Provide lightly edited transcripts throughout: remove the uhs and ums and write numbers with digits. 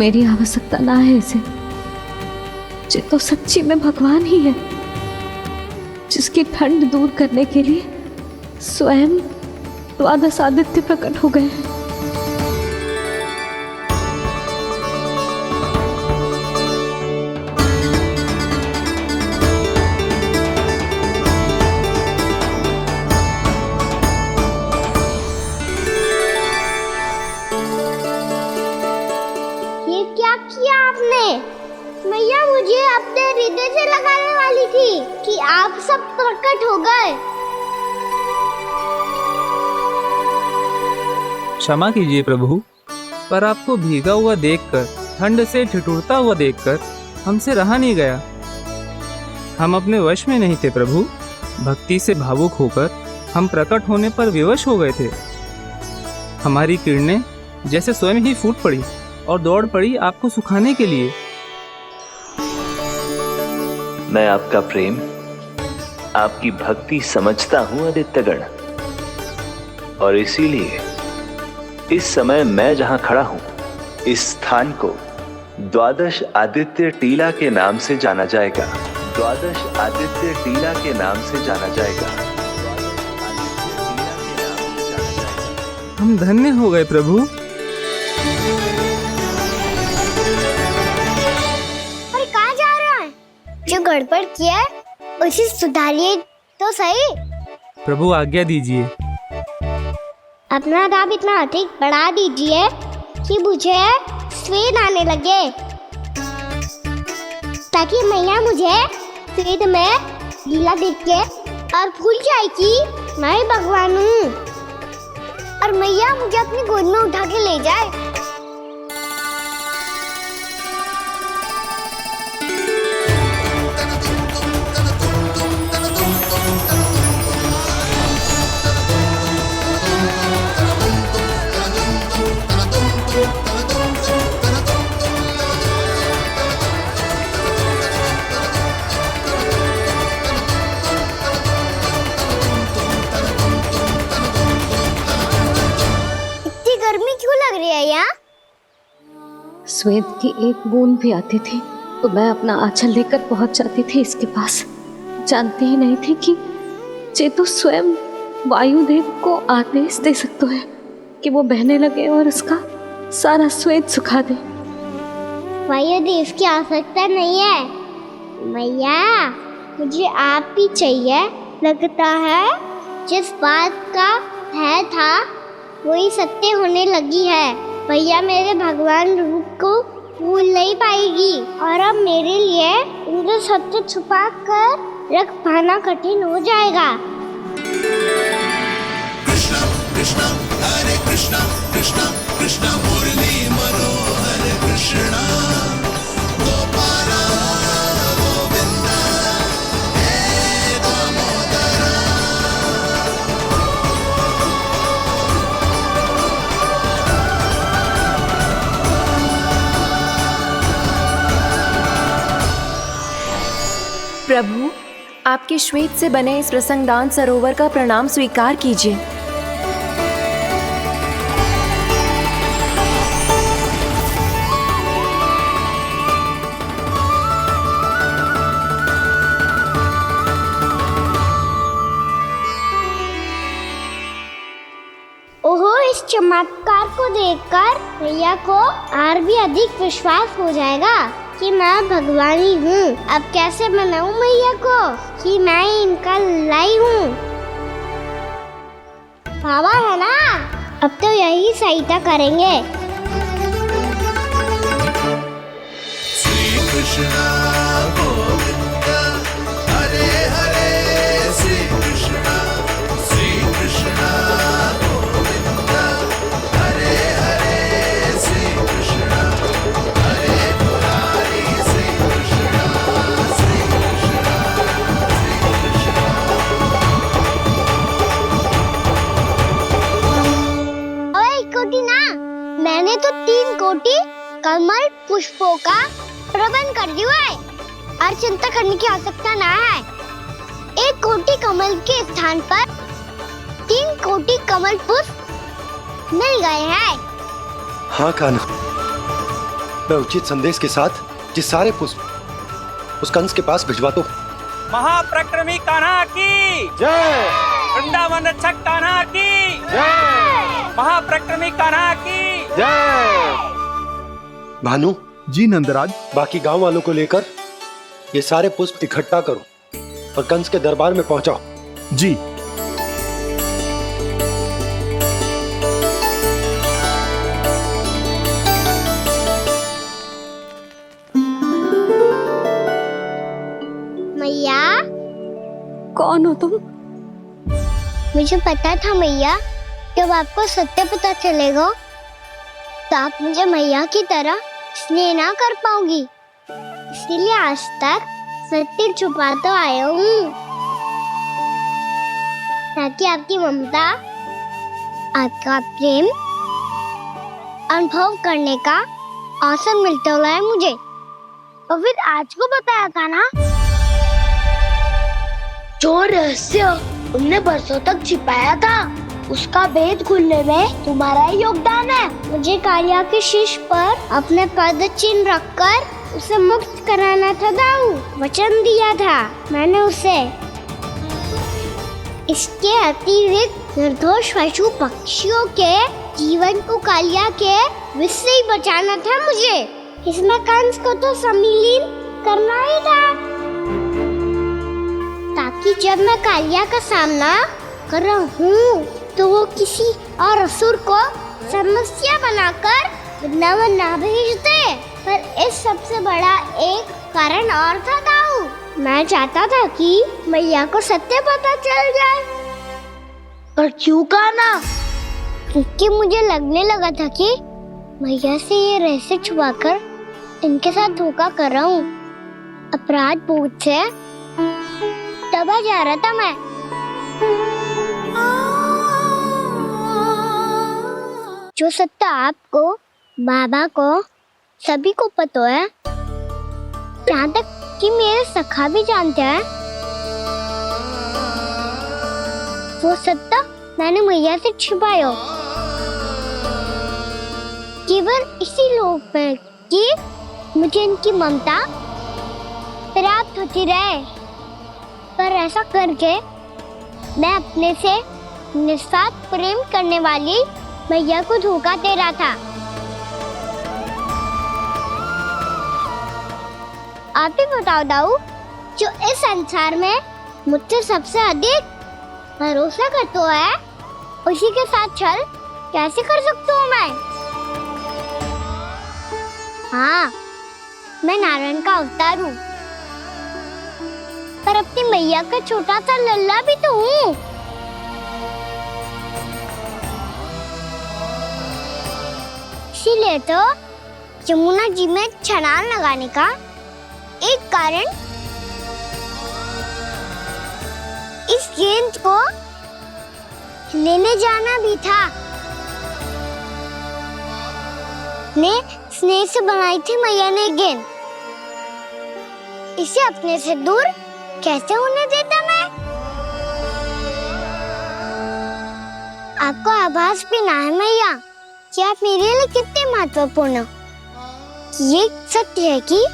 मेरी आवश्यकता ना है इसे। ये तो सच्ची में भगवान ही है, जिसकी ठंड दूर करने के लिए स्वयं द्वादश आदित्य प्रकट हो गए हैं। ये क्या किया आपने? मैया मुझे अपने हृदय से लगाने वाली थी कि आप सब प्रकट हो गए। क्षमा कीजिए प्रभु, पर आपको भीगा हुआ देखकर, ठंड से ठिठुरता हुआ देखकर हमसे रहा नहीं गया। हम अपने वश में नहीं थे प्रभु। भक्ति से भावुक होकर हम प्रकट होने पर विवश हो गए थे। हमारी किरणें जैसे स्वयं ही फूट पड़ी और दौड़ पड़ी आपको सुखाने के लिए। मैं आपका प्रेम, आपकी भक्ति समझता हूं आदित्यगण, और इसीलिए इस समय मैं जहां खड़ा हूं, इस स्थान को द्वादश आदित्य टीला के नाम से जाना जाएगा। द्वादश आदित्य टीला के नाम से जाना जाएगा। हम धन्य हो गए प्रभु। और कहाँ जा रहा है? जो गड़बड़ किया है उसे सुधारिए तो सही। प्रभु आज्ञा दीजिए। अपना दाब इतना अधिक बढ़ा दीजिए कि मुझे स्वेद आने लगे, ताकि मैया मुझे स्वेद में लीला देख के और भूल जाए कि मैं ही भगवान हूँ, और मैया मुझे अपनी गोद में उठा के ले जाए। गर्मी क्यों लग रही है यहाँ? स्वेद की एक बूंद भी आती थी तो मैं अपना आंचल लेकर पहुंच जाती थी इसके पास। जानती ही नहीं थी कि ये तो स्वयं वायुदेव को आदेश दे सकते हैं कि वो बहने लगे और उसका सारा स्वेद सुखा दे। वायुदेव की आवश्यकता नहीं है मैया, मुझे आप ही चाहिए। लगता है जिस बात का भय था वही सत्य होने लगी है। भैया मेरे भगवान रूप को भूल नहीं पाएगी, और अब मेरे लिए उनका सत्य छुपा कर रख पाना कठिन हो जाएगा। कृष्णा कृष्णा हरे कृष्णा कृष्णा कृष्णा मुरली मनोहर कृष्णा गोपाला गोविंदा हे दामोदरा। प्रभु, आपके श्वेत से बने इस प्रसंगदान सरोवर का प्रणाम स्वीकार कीजिए। ओहो, इस चमत्कार को देखकर भैया को और भी अधिक विश्वास हो जाएगा कि मैं भगवान ही हूँ। अब कैसे मनाऊं मैया को कि मैं इनका लाई हूँ। बाबा है ना, अब तो यही सहायता करेंगे। श्री कृष्णा गोविंदा हरे हरे श्री कृष्णा गोविंदा हरे हरे श्री कृष्णा हरे मुरारी श्री कृष्णा श्री कृष्णा श्री कृष्णा। ओए कोटि ना, मैंने तो 3 कोटि कमल पुष्पों का प्रबंध कर दिया है और चिंता करने की आवश्यकता ना है। 1 कोटि कमल के स्थान पर 3 कोटि कमल पुष्प मिल गए हैं। हाँ कान्हा, मैं उचित संदेश के साथ ये सारे पुष्प उस कंस के पास भिजवा दो। महाप्रक्रमी कान्हा की जय। वृंदावन रक्षक कान्हा की जय। महाप्रक्रमी कान्हा की जय। भानु जी नंदराज। बाकी गांव वालों को लेकर ये सारे पुष्प इकट्ठा करो और कंस के दरबार में पहुंचाओ। जी। मैया, कौन हो तुम? मुझे पता था मैया, जब आपको सत्य पता चलेगा तो आप मुझे मैया की तरह स्नेह ना कर पाओगी, इसीलिए आज तक सत्य छुपाता आया हूँ, ताकि आपकी ममता, आपका प्रेम अनुभव करने का अवसर मिलता है मुझे। और फिर आज को बताया था ना, जो रहस्य तुमने बरसों तक छिपाया था, उसका भेद खुलने में तुम्हारा ही योगदान है। मुझे कालिया के शीश पर अपने पद चिन्ह रखकर उसे मुक्त कराना था दाऊ, वचन दिया था मैंने उसे। इसके अतिरिक्त निर्दोष पशु पक्षियों के जीवन को कालिया के विष से ही बचाना था मुझे। इसमें कंस को तो सम्मिलित करना ही था, ताकि जब मैं कालिया का सामना कर रहा हूँ तो वो किसी और असुर को समस्या बनाकर वृंदावन ना भेज दे। पर इस सबसे बड़ा एक कारण और था दाऊ, मैं चाहता था कि मैया को सत्य पता चल जाए। पर क्यों कहा ना? क्योंकि मुझे लगने लगा था कि मैया से ये रहस्य छुपाकर इनके साथ धोखा कर रहा हूँ। अपराध बोझ से दबा जा रहा था मैं। जो सत्य आपको, बाबा को, सभी को पता है, यहाँ तक कि मेरे सखा भी जानते हैं, वो सत्य मैंने मैया से छुपाया केवल इसी लोभ में कि मुझे इनकी ममता प्राप्त होती रहे। पर ऐसा करके मैं अपने से निस्वार्थ प्रेम करने वाली मैया को धोखा दे रहा था। आप ही बताओ दाऊ, जो इस संसार में मुझसे सबसे अधिक भरोसा करता है, उसी के साथ छल कैसे कर सकता हूँ मैं? हाँ, मैं नारायण का अवतार हूँ, पर अपनी मैया का छोटा सा लल्ला भी तो हूँ। इसीलिए तो यमुना जी में छलांग लगाने का एक कारण इस गेंद को लेने जाना भी था। ने स्नेह से बनाई थी मैया ने गेंद, इसे अपने से दूर कैसे होने देता मैं? आपको आभास भी ना है मैया कि आप मेरे लिए कितने महत्वपूर्ण हो। ये सत्य है कि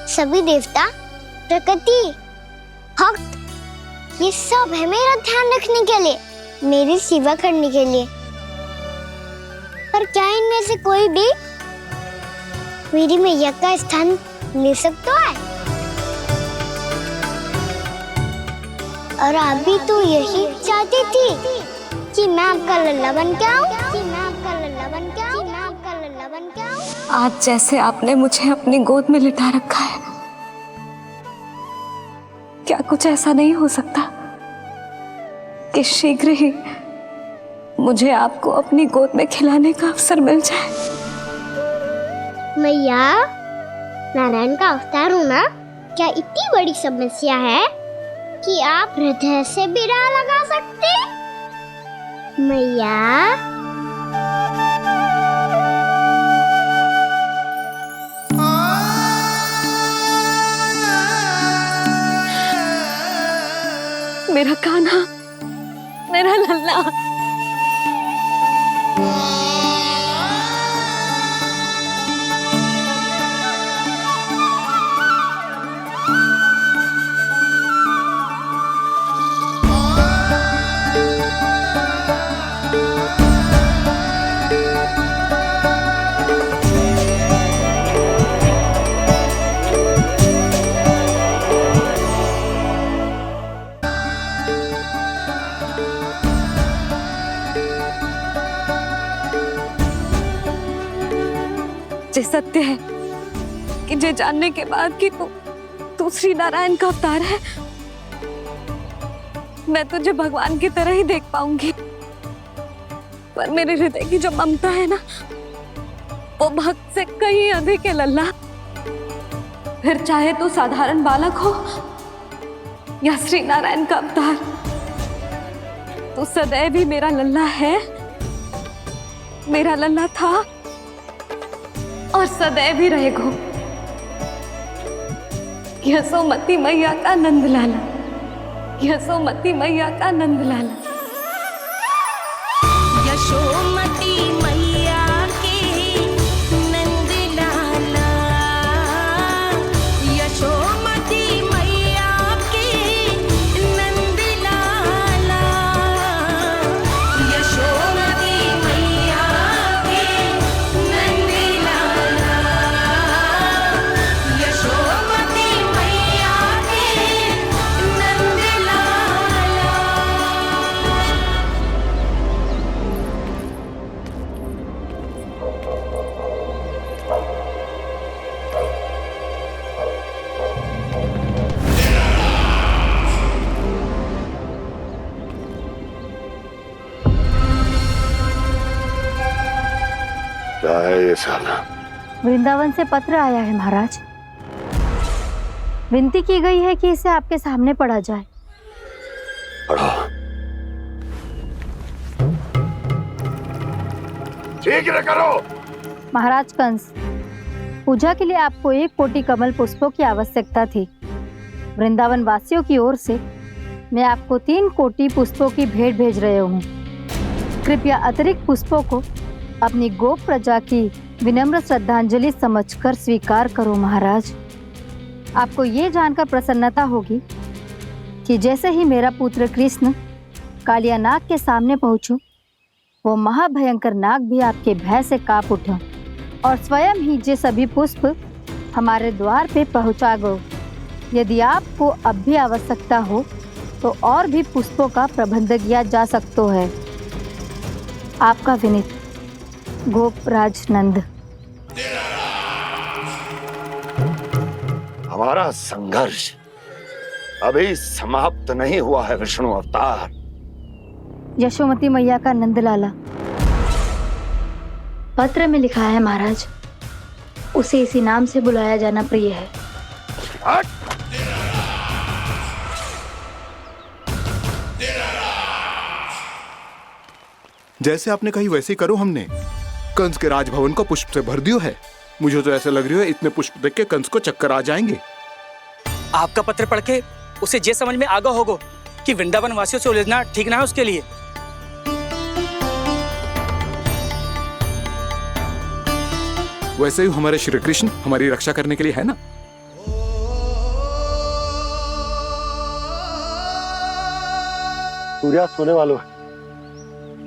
सभी देवता, प्रकृति, भक्त, ये सब है मेरा ध्यान रखने के लिए, मेरी सेवा करने के लिए। पर क्या इनमें से कोई भी मेरी मैया का स्थान ले सकता है? और आप भी तो यही चाहती थी कि मैं आपका लल्ला बन के आऊं, कि मैं आपका लल्ला बन के आऊं, कि मैं आपका लल्ला बन के आऊं। आज जैसे आपने मुझे अपनी गोद में लिटा रखा है, क्या कुछ ऐसा नहीं हो सकता कि शीघ्र ही मुझे आपको अपनी गोद में खिलाने का अवसर मिल जाए? मैया, नारायण का अवतार होना क्या इतनी बड़ी समस्या है कि आप हृदय से भी राह लगा सकते? मैया, मेरा कान्हा, मेरा लल्ला। जे सत्य है कि जे जानने के बाद कि तू श्री नारायण का अवतार है, मैं तुझे भगवान की तरह ही देख पाऊंगी। पर मेरे हृदय की जो ममता है ना, वो भक्त से कहीं अधिक है लल्ला। फिर चाहे तू साधारण बालक हो या श्री नारायण का अवतार, तू सदैव ही मेरा लल्ला है, मेरा लल्ला था और सदैव ही रहेगा। यशोमती मैया का नंद लाला, यशोमती मैया का नंद लाला। यशोमती मैया के नंद लाला, यशोमती मैया के नंद लाला, यशोमती मैया के नंद लाला, यशोमती मैया के नंद लाला। क्या है ये साला? वृंदावन से पत्र आया है महाराज। विनती की गई है कि इसे आपके सामने पढ़ा जाए। पढ़ो। ठीक है करो। महाराज कंस, पूजा के लिए आपको 1 कोटि कमल पुष्पों की आवश्यकता थी। वृंदावन वासियों की ओर से मैं आपको 3 कोटि पुष्पों की भेंट भेज रहे हूँ। कृपया अतिरिक्त पुष्पों को अपनी गोप प्रजा की विनम्र श्रद्धांजलि समझकर स्वीकार करो महाराज। आपको ये जानकर प्रसन्नता होगी कि जैसे ही मेरा पुत्र कृष्ण कालिया नाग के सामने पहुंचो, वो महाभयंकर नाग भी आपके भय से कांप उठा और स्वयं ही ये सभी पुष्प हमारे द्वार पे पहुंचा गो। यदि आपको अब भी आवश्यकता हो तो और भी पुष्पों का प्रबंध किया जा सकता है। आपका विनीत गोपराज नंद। हमारा संघर्ष अभी समाप्त नहीं हुआ है विष्णु अवतार। यशोमती मैया का नंदलाला। पत्र में लिखा है महाराज, उसे इसी नाम से बुलाया जाना प्रिय है। हट! जैसे आपने कही वैसे ही करो। हमने कंस के राजभवन को पुष्प से भर दियो है। मुझे तो ऐसा लग रही है इतने पुष्प देख के कंस को चक्कर आ जाएंगे। आपका पत्र पढ़ के उसे ये समझ में आगा होगा कि वृंदावन वासियों से उलझना ठीक ना है उसके लिए। वैसे ही हमारे श्री कृष्ण हमारी रक्षा करने के लिए है ना। सूर्यास्त होने वाला है,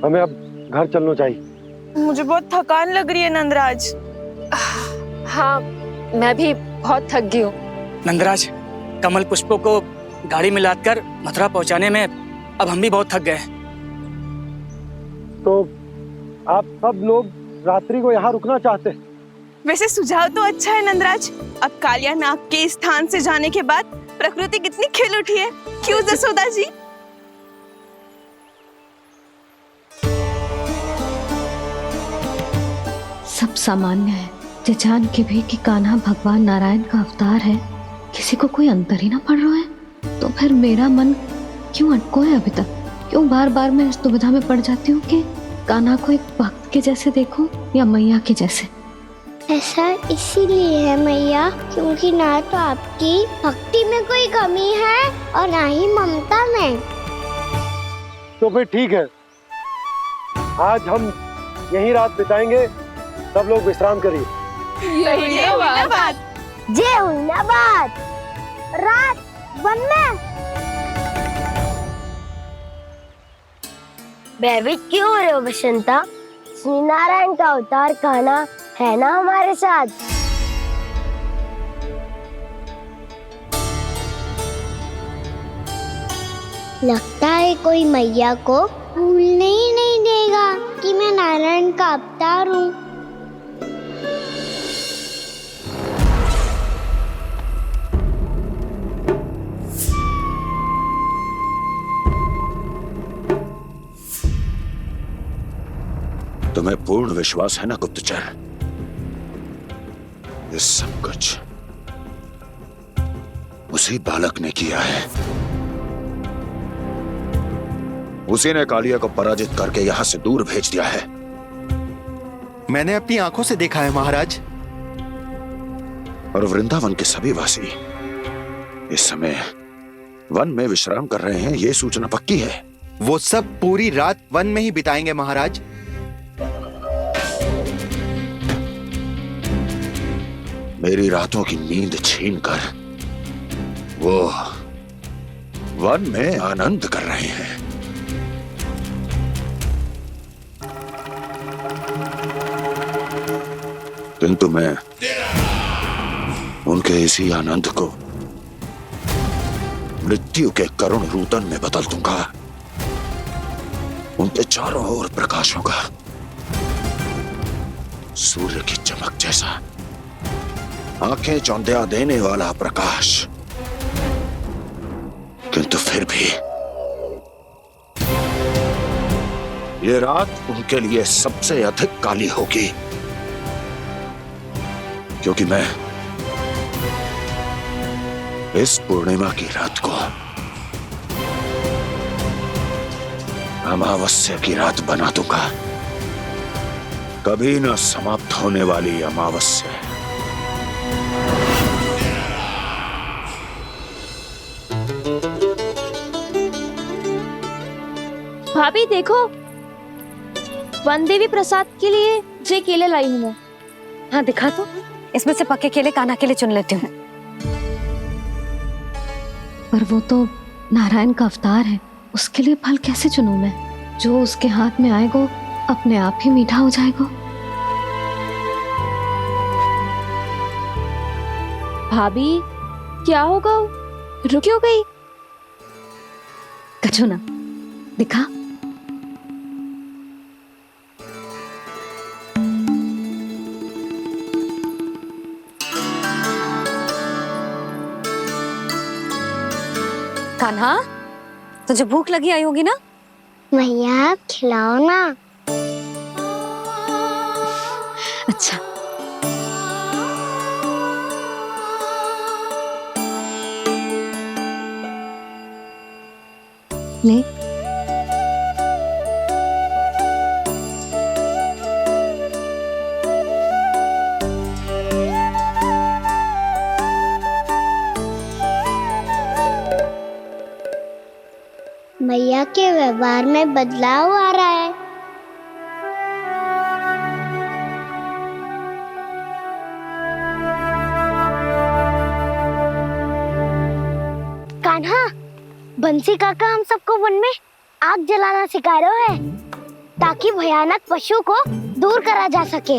हमें अब घर चलना चाहिए। मुझे बहुत थकान लग रही है नंदराज। हाँ, मैं भी बहुत थक गई हूँ। नंदराज, कमल पुष्पों को गाड़ी में लादकर मथुरा पहुंचाने में अब हम भी बहुत थक गए। तो आप सब लोग रात्रि को यहाँ रुकना चाहते हैं? वैसे सुझाव तो अच्छा है नंदराज। अब कालिया नाग के स्थान से जाने के बाद प्रकृति कितनी खिल उठी है, क्यों जसोदा जी? सब सामान्य है, जे जान के भी कि कान्हा भगवान नारायण का अवतार है, किसी को कोई अंतर ही ना पड़ रहा है। तो फिर मेरा मन क्यों अटको है अभी तक? क्यों बार बार मैं इस दुविधा में पड़ जाती हूँ कि कान्हा को एक भक्त के जैसे देखूं या मैया के जैसे? ऐसा इसीलिए है मैया क्योंकि ना तो आपकी भक्ति में कोई कमी है और ना ही ममता में। तो फिर ठीक है, आज हम यहीं रात बिताएंगे। सब लोग विश्राम करिए। जय हुइनाबाद। रात वन में भयभीत क्यों हो रहे हो बसंता? श्री नारायण का अवतार कान्हा है ना हमारे साथ। लगता है कोई मैया को भूलने ही नहीं देगा कि मैं नारायण का अवतार हूँ। तुम्हें पूर्ण विश्वास है ना गुप्तचर? ये सब कुछ उसी बालक ने किया है। उसी ने कालिया को पराजित करके यहां से दूर भेज दिया है। मैंने अपनी आंखों से देखा है महाराज। और वृंदावन के सभी वासी इस समय वन में विश्राम कर रहे हैं, ये सूचना पक्की है। वो सब पूरी रात वन में ही बिताएंगे महाराज। मेरी रातों की नींद छीनकर वो वन में आनंद कर रहे हैं। किंतु मैं उनके इसी आनंद को मृत्यु के करुण रूदन में बदल दूंगा। उनके चारों ओर प्रकाश होगा, सूर्य की चमक जैसा, आंखें चौंधिया देने वाला प्रकाश। किंतु फिर भी ये रात उनके लिए सबसे अधिक काली होगी, क्योंकि मैं इस पूर्णिमा की रात को अमावस्या की रात बना दूंगा। कभी न समाप्त होने वाली अमावस्या। भाभी देखो, वन देवी प्रसाद के लिए ये केले लाई हूँ मैं। हाँ दिखा तो, इसमें से पके केले कान्हा के लिए चुन लेती हूँ। पर वो तो नारायण का अवतार है, उसके लिए फल कैसे चुनूं मैं? जो उसके हाथ में आएगा अपने आप ही मीठा हो जाएगा। भाभी क्या होगा? रुक क्यों गई? कछू ना दिखा। कान्हा, तुझे भूख लगी आई होगी ना? भैया खिलाओ ना। अच्छा। ले। भैया के व्यवहार में बदलाव आ रहा है। कान्हा, बंसी काका हम सबको वन में आग जलाना सिखा रहे हैं, ताकि भयानक पशु को दूर करा जा सके।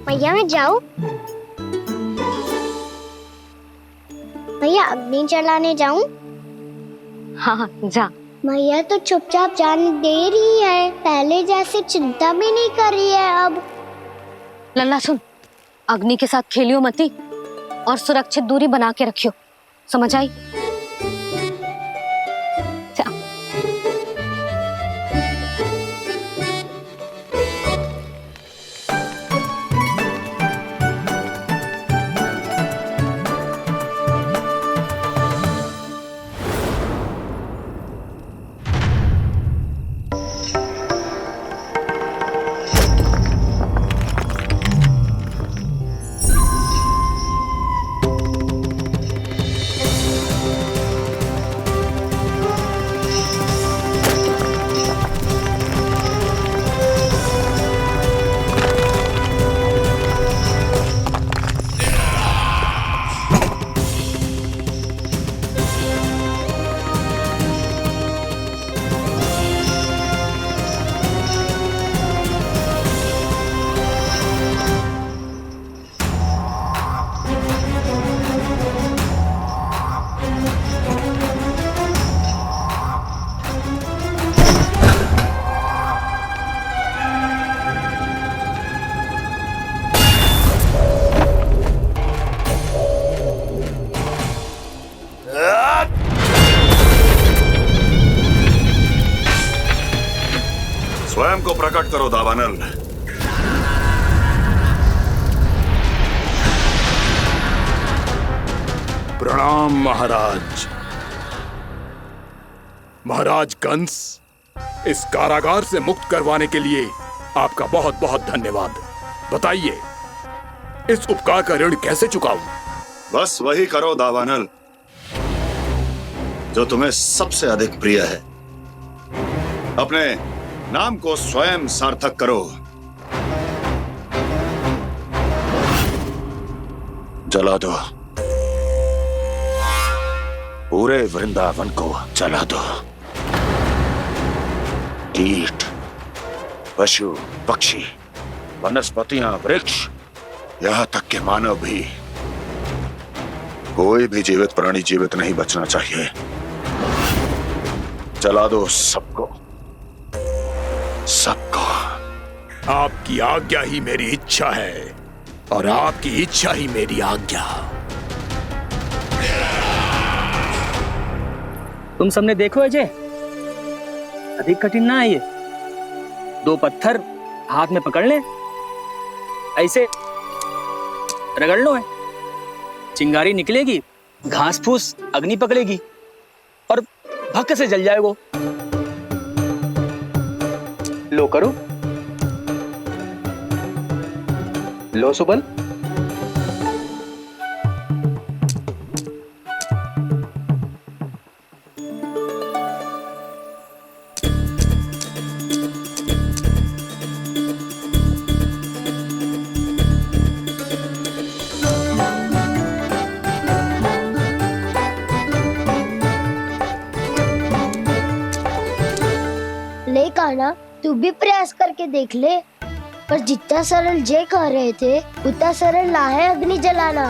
भैया मैं जाऊं? भैया अग्नि जलाने जाऊं? हाँ जा। भैया तो चुपचाप जाने दे रही है, पहले जैसे चिंता भी नहीं कर रही है अब। लल्ला सुन, अग्नि के साथ खेलियो मती और सुरक्षित दूरी बना के रखियो, समझ आई? जा। स्वयं को प्रकट करो दावानल। प्रणाम महाराज। महाराज कंस, इस कारागार से मुक्त करवाने के लिए आपका बहुत बहुत धन्यवाद। बताइए, इस उपकार का ऋण कैसे चुकाऊं? बस वही करो दावानल जो तुम्हें सबसे अधिक प्रिय है। अपने नाम को स्वयं सार्थक करो। जला दो, पूरे वृंदावन को जला दो। कीट, पशु, पक्षी, वनस्पतियां, वृक्ष, यहां तक के मानव भी, कोई भी जीवित प्राणी जीवित नहीं बचना चाहिए। जला दो सबको, सबको। आपकी आज्ञा ही मेरी इच्छा है और आपकी इच्छा ही मेरी आज्ञा। तुम सबने देखो अजय, अधिक कठिन ना है ये। 2 पत्थर हाथ में पकड़ ले, ऐसे रगड़ लो है, चिंगारी निकलेगी, घास फूस अग्नि पकड़ेगी और भक्क से जल जाए वो। लो करो, लो सुबल। ले कान्हा, तू भी प्रयास करके देख ले। पर जितना सरल जे कह रहे थे उतना सरल ना है अग्नि जलाना।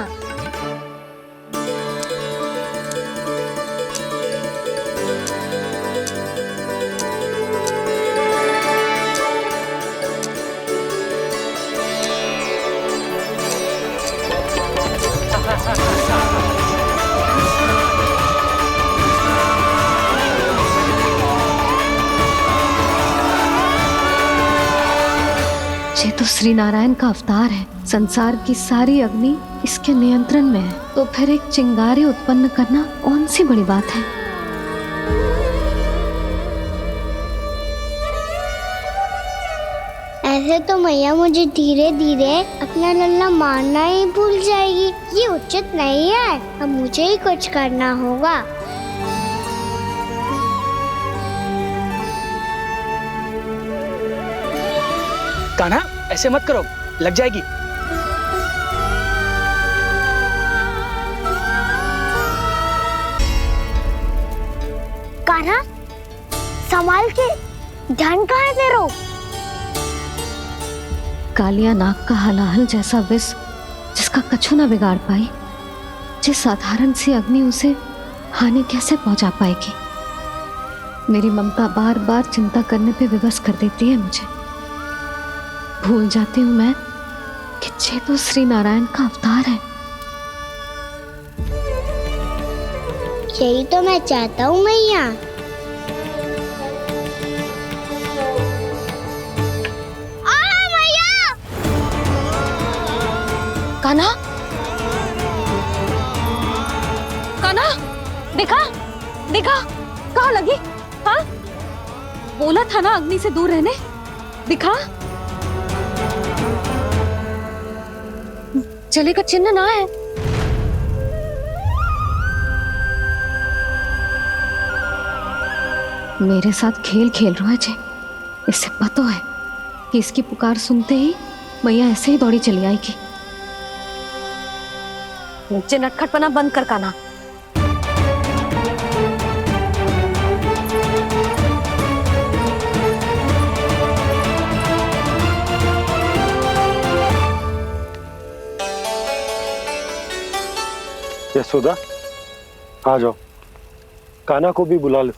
ये तो श्री नारायण का अवतार है। संसार की सारी अग्नि इसके नियंत्रण में है, तो फिर एक चिंगारी उत्पन्न करना कौन सी बड़ी बात है। ऐसे तो मैया मुझे धीरे धीरे अपना लल्ला मारना ही भूल जाएगी। ये उचित नहीं है, अब मुझे ही कुछ करना होगा। कान्हा, ऐसे मत करो, लग जाएगी। कान्हा, संभाल के, ध्यान कहाँ है तेरो? कालिया नाग का हलाहल जैसा विष जिसका कछु न बिगाड़ पाई, जिस साधारण सी अग्नि उसे हानि कैसे पहुंचा पाएगी। मेरी ममता बार बार चिंता करने पे विवश कर देती है मुझे। भूल जाती हूँ मैं कि ये तो श्री नारायण का अवतार है। यही तो मैं चाहता हूँ मैया। मैया! कान्हा, कान्हा, देखा देखा, कहाँ लगी? हाँ, बोला था ना अग्नि से दूर रहने। दिखा, जले का चिन्ह ना है। मेरे साथ खेल खेल रहा है जे। इससे पता है कि इसकी पुकार सुनते ही मैया ऐसे ही दौड़ी चली आएगी। नीचे नटखटपना बंद कर कान्हा। यशोदा, आ जाओ, कान्हा को भी बुला लो।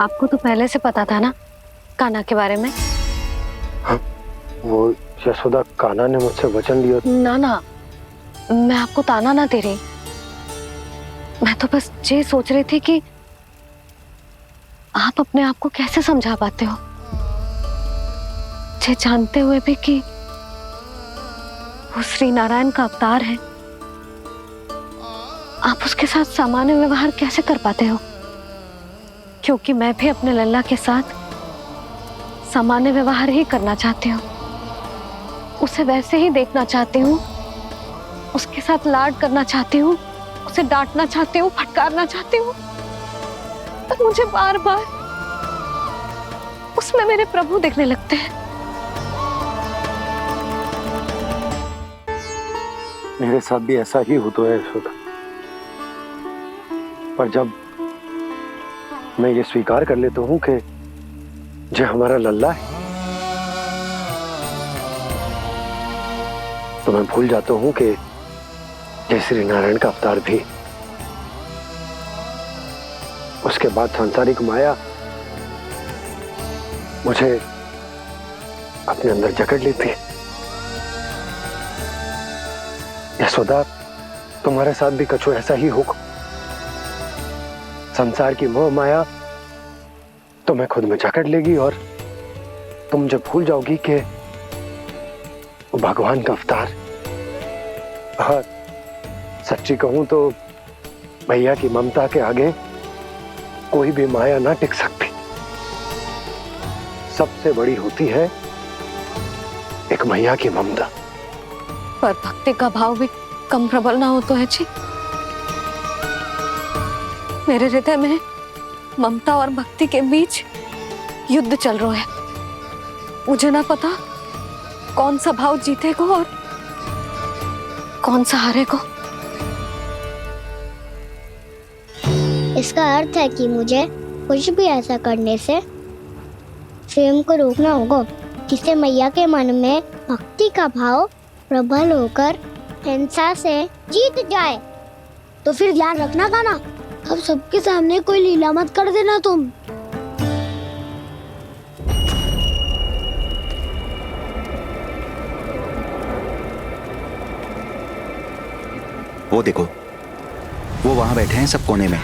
आपको तो पहले से पता था ना कान्हा के बारे में? हाँ, वो यशोदा, कान्हा ने मुझसे वचन लिया। ना ना, मैं आपको ताना ना दे रही। मैं तो बस ये सोच रही थी कि आप अपने आप को कैसे समझा पाते हो, ये जानते हुए भी कि वो श्री नारायण का अवतार है। आप उसके साथ सामान्य व्यवहार कैसे कर पाते हो? क्योंकि मैं भी अपने लल्ला के साथ सामान्य व्यवहार ही करना चाहती हूँ, उसे वैसे ही देखना चाहती हूँ, उसके साथ लाड करना चाहती हूँ, उसे डांटना चाहती हूँ, फटकारना चाहती हूँ, पर मुझे बार बार उसमें मेरे प्रभु दिखने लगते हैं। मेरे साथ भी ऐसा ही होता है यशोदा, पर जब मैं ये स्वीकार कर लेता हूँ कि जो हमारा लल्ला है, तो मैं भूल जाता हूँ कि जय श्री नारायण का अवतार भी। उसके बाद सांसारिक माया मुझे अपने अंदर जकड़ लेती है। यशोदा, तुम्हारे साथ भी कछु ऐसा ही होगा। संसार की मोह माया तुम्हें खुद में जकड़ लेगी और तुम जब भूल जाओगी कि वो भगवान का अवतार। और सच्ची कहूं तो भैया की ममता के आगे कोई भी माया ना टिक सकती। सबसे बड़ी होती है एक मैया की ममता। पर भक्ति का भाव भी कम प्रबल ना हो तो है जी। मेरे हृदय में ममता और भक्ति के बीच युद्ध चल रहा है। मुझे ना पता कौन सा भाव जीतेगा और कौन सा हारेगा। इसका अर्थ है कि मुझे कुछ भी ऐसा करने से स्वयं को रोकना होगा जिससे मैया के मन में भक्ति का भाव प्रबल होकर हिंसा से जीत जाए। तो फिर ध्यान रखना कान्हा, अब सबके सामने कोई लीला मत कर देना तुम। वो देखो, वो वहां बैठे हैं सब कोने में।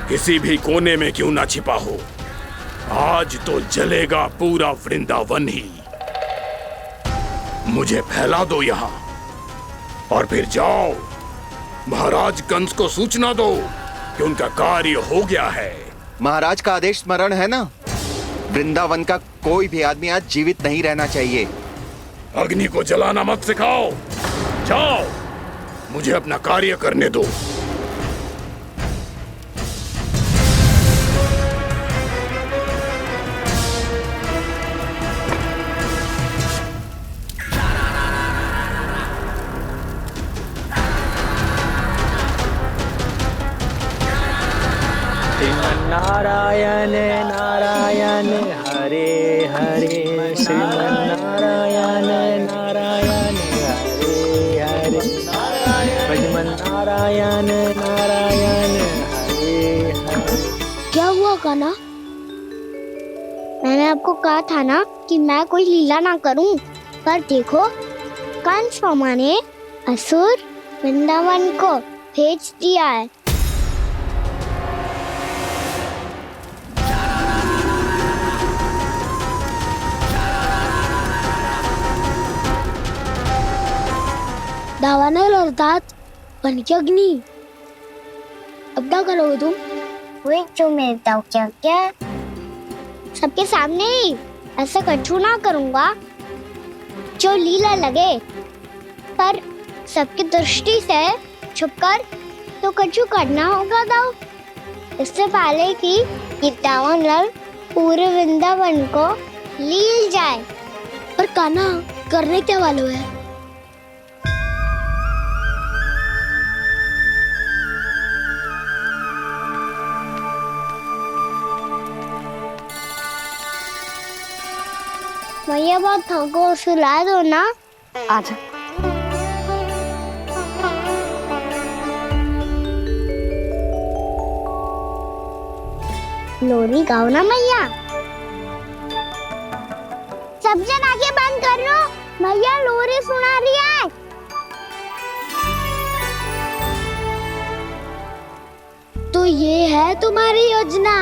किसी भी कोने में क्यों ना छिपा हो, आज तो जलेगा पूरा वृंदावन ही। मुझे फैला दो यहाँ और फिर जाओ महाराज कंस को सूचना दो कि उनका कार्य हो गया है। महाराज का आदेश स्मरण है ना, वृंदावन का कोई भी आदमी आज जीवित नहीं रहना चाहिए। अग्नि को जलाना मत सिखाओ, जाओ मुझे अपना कार्य करने दो। नारायण नारायण हरे हरे, श्रीमन्नारायण नारायण हरे हरे, श्रीमन्नारायण नारायण हरे हरे। क्या हुआ कान्हा? मैंने आपको कहा था ना कि मैं कोई लीला ना करूं, पर देखो कंस मामा ने असुर वृंदावन को भेज दिया है। दावानल और दांत बन के अग्नि। अब क्या करोगे तुम? वही जो मैं बताऊं क्या क्या? सबके सामने ही ऐसा कछु ना करूंगा जो लीला लगे, पर सबकी दृष्टि से छुपकर तो कछु करना होगा दाव। इससे पहले कि ये दावानल पूरे वृंदावन को लील जाए। पर कान्हा करने क्या वालों है? भैया बहुत थको, सुला दो ना। आजा। लोरी गाओ ना मैया। सब जन आंखें बंद कर लो, मैया लोरी सुना रही है। तो ये है तुम्हारी योजना।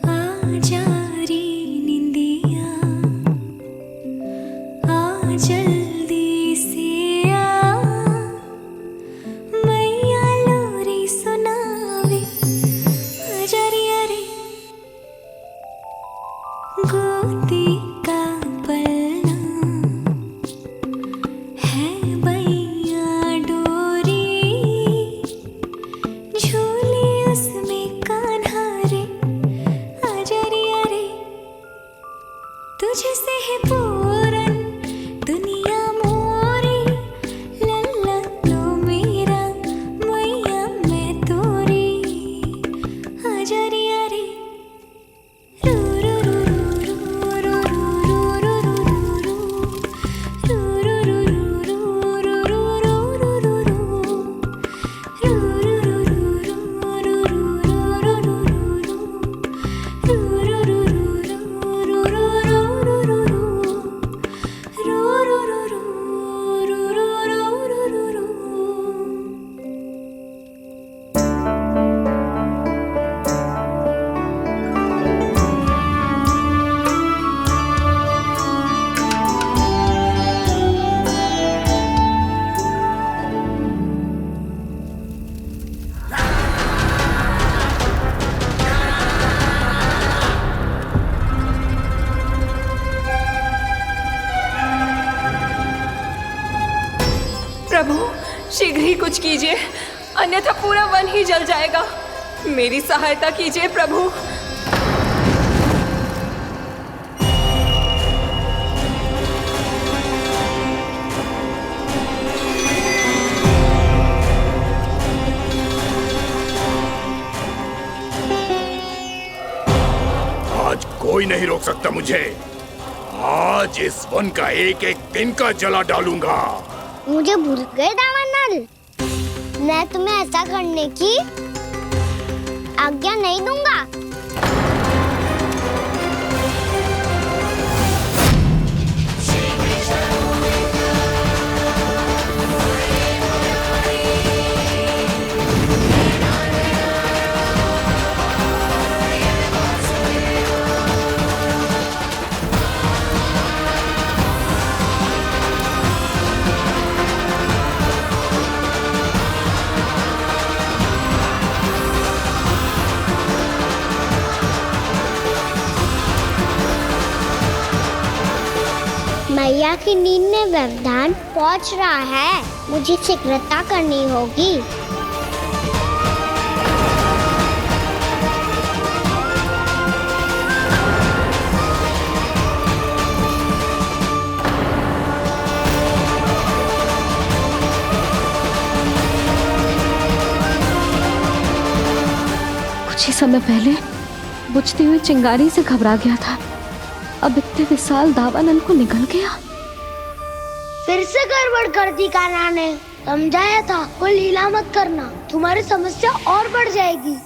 आजा रे निंदिया, आ जल्दी से आ, मैया लोरी सुनावे, आजा रे गोदी का पलना है बैया डोरी, झूले उसमें कान्हा रे, आजा रे तुझसे है पूरन दुनिया मोरी, लल्ला लो मेरा मैया मैं तोरी, आजा रे रू रू रू रू रू रू प्रभु शीघ्र ही कुछ कीजिए, अन्यथा पूरा वन ही जल जाएगा। मेरी सहायता कीजिए प्रभु। आज कोई नहीं रोक सकता मुझे। आज इस वन का एक एक दिन का जला डालूंगा। मुझे भूल गए दामनल, मैं तुम्हें ऐसा करने की आज्ञा नहीं दूंगा। मैया की नींद में व्यवधान पहुंच रहा है, मुझे शीघ्रता करनी होगी। कुछ ही समय पहले बुझती हुई चिंगारी से घबरा गया था, अब इतने विशाल दावानल को निगल गया। फिर से गड़बड़ कर दी कान्हा ने, समझाया था कोई लीला मत करना, तुम्हारी समस्या और बढ़ जाएगी।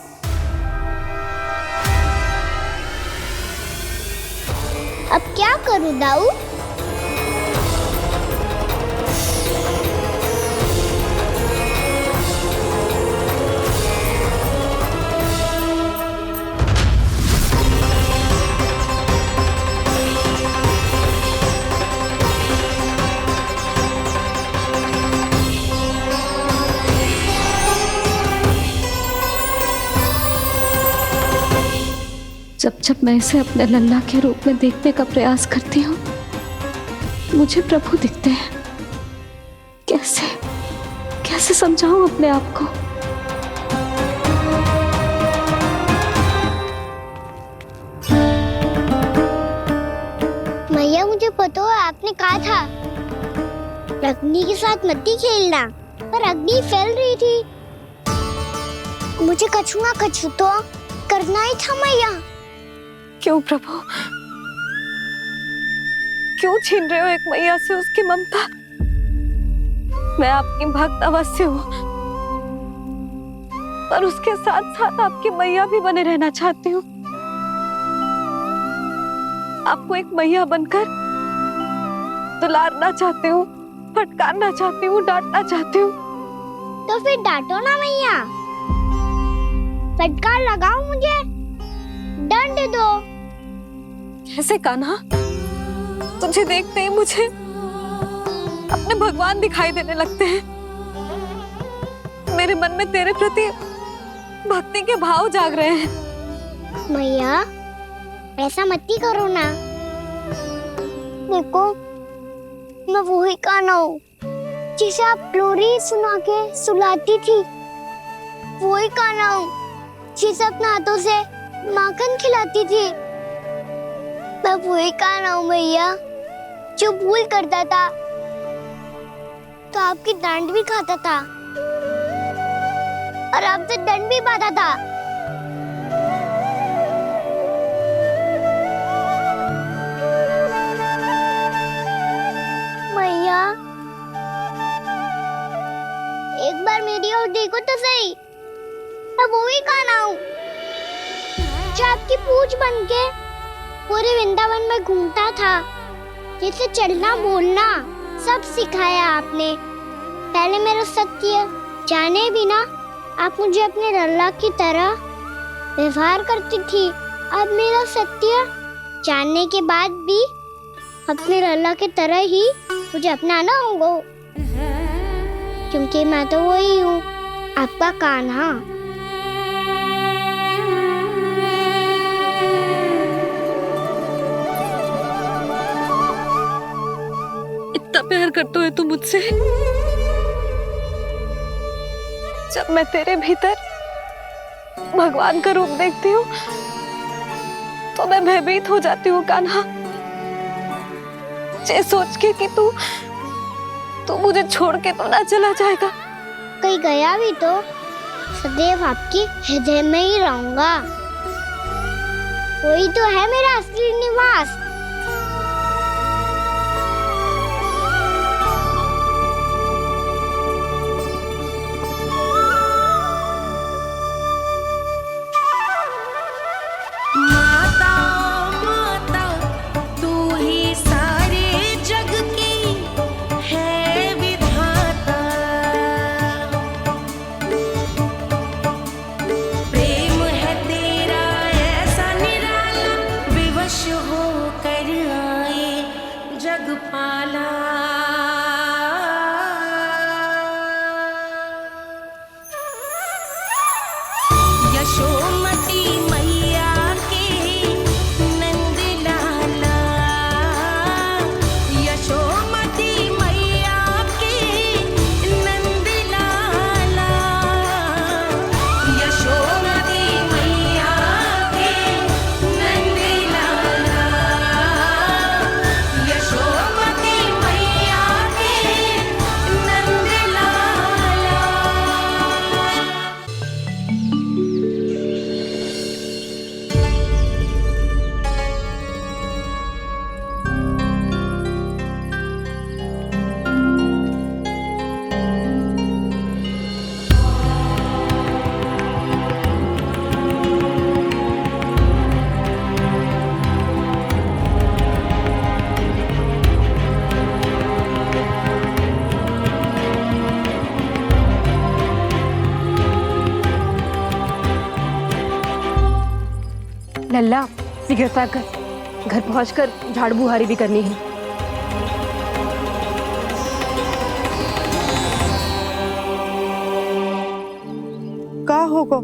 अब क्या करूं दाऊ? जब जब मैं इसे अपने लल्ला के रूप में देखने का प्रयास करती हूँ, मुझे प्रभु दिखते हैं। कैसे कैसे समझाऊं अपने आप को? मैया मुझे पता है आपने कहा था अग्नि के साथ मत ही खेलना, पर अग्नि फैल रही थी। मुझे कछु ना कछु तो करना ही था मैया। क्यों प्रभु, क्यों छीन रहे हो एक मैया से उसकी ममता? मैं आपकी भक्त अवश्य हूँ, पर उसके साथ साथ आपकी मैया भी बने रहना चाहती हूँ। आपको एक मैया बनकर दुलारना चाहती हूँ, फटकारना चाहती हूँ, डांटना चाहती हूँ। तो फिर डांटो ना मैया, फटकार लगाओ, मुझे दंड दो। कैसे कान्हा? तुझे देखते ही मुझे अपने भगवान दिखाई देने लगते हैं। मेरे मन में तेरे प्रति भक्ति के भाव जाग रहे हैं। मैया ऐसा मत ही करो ना। देखो, मैं वही कान्हा हूँ जिसे आप लोरी सुना के सुलाती थी। वही कान्हा हूँ जिसे अपने हाथों से माखन खिलाती थी। मैं वही कान्हा हूँ मैया जो भूल करता था तो आपकी डांट भी खाता था और आपसे दंड भी पाता था। मैया एक बार मेरी ओर देखो तो सही। मैं वही कान्हा हूँ जो आपकी पूछ बन के पूरे वृंदावन में घूमता था। जैसे चलना बोलना सब सिखाया आपने। पहले मेरा सत्य जाने बिना आप मुझे अपने लल्ला की तरह व्यवहार करती थी। अब मेरा सत्य जानने के बाद भी अपने लल्ला की तरह ही मुझे अपनाना होगा, क्योंकि मैं तो वही हूँ, आपका कान्हा। इतना प्यार करते हो तुम मुझसे? जब मैं तेरे भीतर भगवान का रूप देखती हूँ तो मैं भयभीत हो जाती हूँ कान्हा। ये सोच के कि तू मुझे छोड़ के तो ना चला जाएगा। कहीं गया भी तो सदैव आपके हृदय में ही रहूंगा। वही तो है मेरा असली निवास। लल्ला शीघ्रता कर, घर पहुंचकर झाड़ बुहारी भी करनी है। का होगा?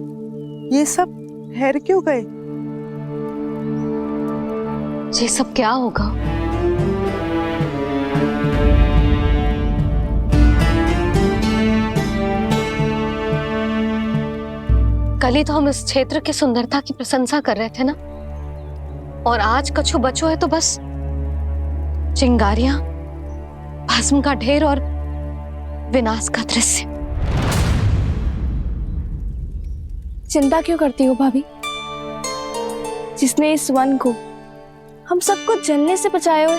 ये सब ठहर क्यों गए? ये सब क्या होगा? कल ही तो हम इस क्षेत्र की सुंदरता की प्रशंसा कर रहे थे ना, और आज कछु बचो है तो बस चिंगारियां, भस्म का ढेर और विनाश का दृश्य। चिंता क्यों करती हो भाभी? जिसने इस वन को हम सबको जलने से बचाए हुए,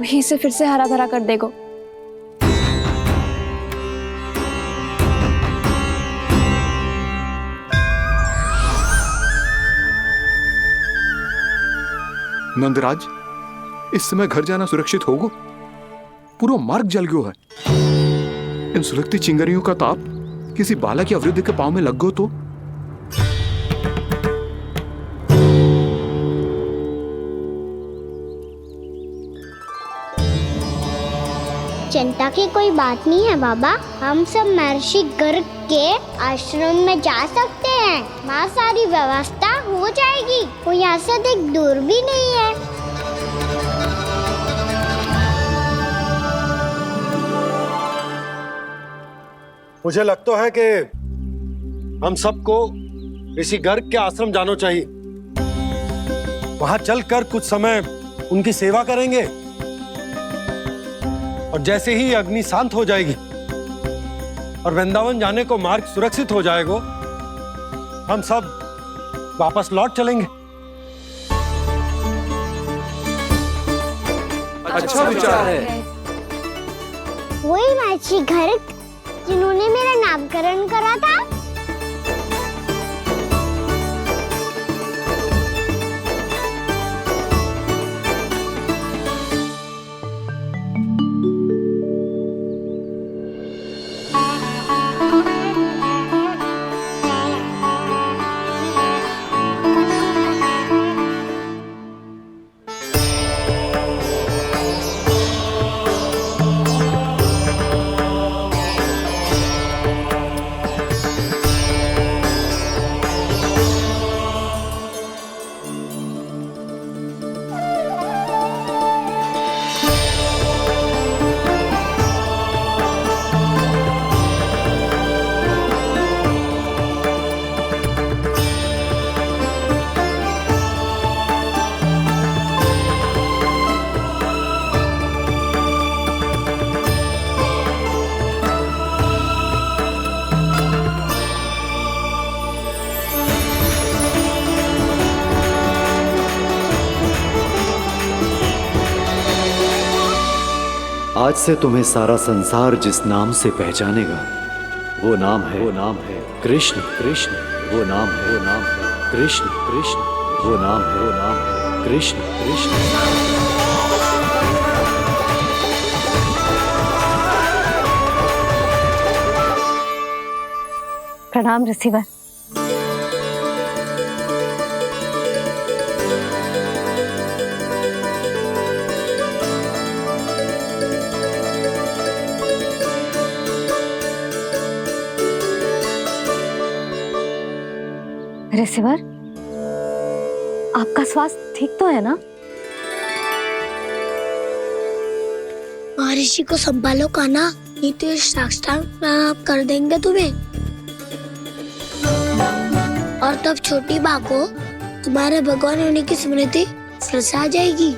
वहीं से फिर से हरा भरा कर देगो। नंदराज, इस समय घर जाना सुरक्षित होगा? पूरा मार्ग जल गयो है। इन सुलगती चिंगारियों का ताप किसी बालक या वृद्ध के पांव में लग गयो तो? चिंता की कोई बात नहीं है बाबा, हम सब महर्षि गर्ग के आश्रम में जा सकते हैं। वहाँ सारी व्यवस्था हो जाएगी, वो यहाँ से अधिक दूर भी नहीं है। मुझे लगता है कि हम सबको ऋषि गर्ग के आश्रम जाना चाहिए। वहां चलकर कुछ समय उनकी सेवा करेंगे और जैसे ही अग्नि शांत हो जाएगी और वृंदावन जाने को मार्ग सुरक्षित हो जाएगा, हम सब वापस लौट चलेंगे। अच्छा विचार है। वही महर्षि गर्ग जिन्होंने मेरा नामकरण करा था। आज से तुम्हें सारा संसार जिस नाम से पहचानेगा वो नाम है कृष्ण। कृष्ण वो नाम है कृष्ण। कृष्ण वो नाम है कृष्ण। कृष्ण। प्रणाम ऋषिवर। ऋषिवर, आपका स्वास्थ्य ठीक तो है ना? महर्षि को संभालो कान्हा, नहीं तो ये साष्टांग प्रणाम कर देंगे तुम्हें। और तब छोटी बा को तुम्हारे भगवान होने की स्मृति फिर से आ जाएगी।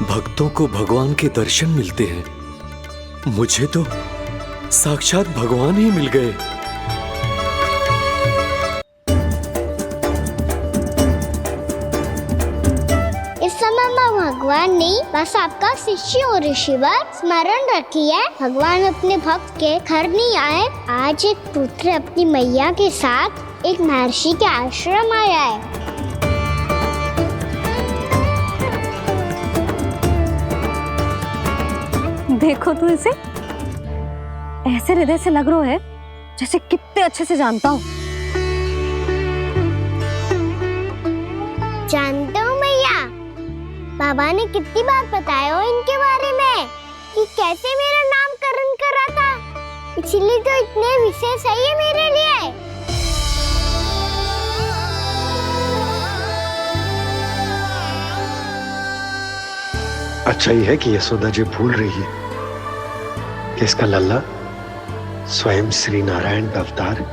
भक्तों को भगवान के दर्शन मिलते हैं, मुझे तो साक्षात भगवान ही मिल गए। इस समय मैं भगवान नहीं, बस आपका शिष्य हूँ ऋषिवर। स्मरण रखिए, भगवान अपने भक्त के घर नहीं आए। आज एक पुत्र अपनी मैया के साथ एक महर्षि के आश्रम आया है। देखो तू इसे, ऐसे हृदय से लग रहा है जैसे कितने अच्छे से जानता हूँ। जानते हो मैया, बाबा ने कितनी बार बताया हो इनके बारे में कि कैसे मेरा नामकरण करा था, इसीलिए तो इतने विशेष है ये मेरे लिए। अच्छा ही है कि यशोदा जी भूल रही है कि इसका लल्ला स्वयं श्री नारायण का अवतार है।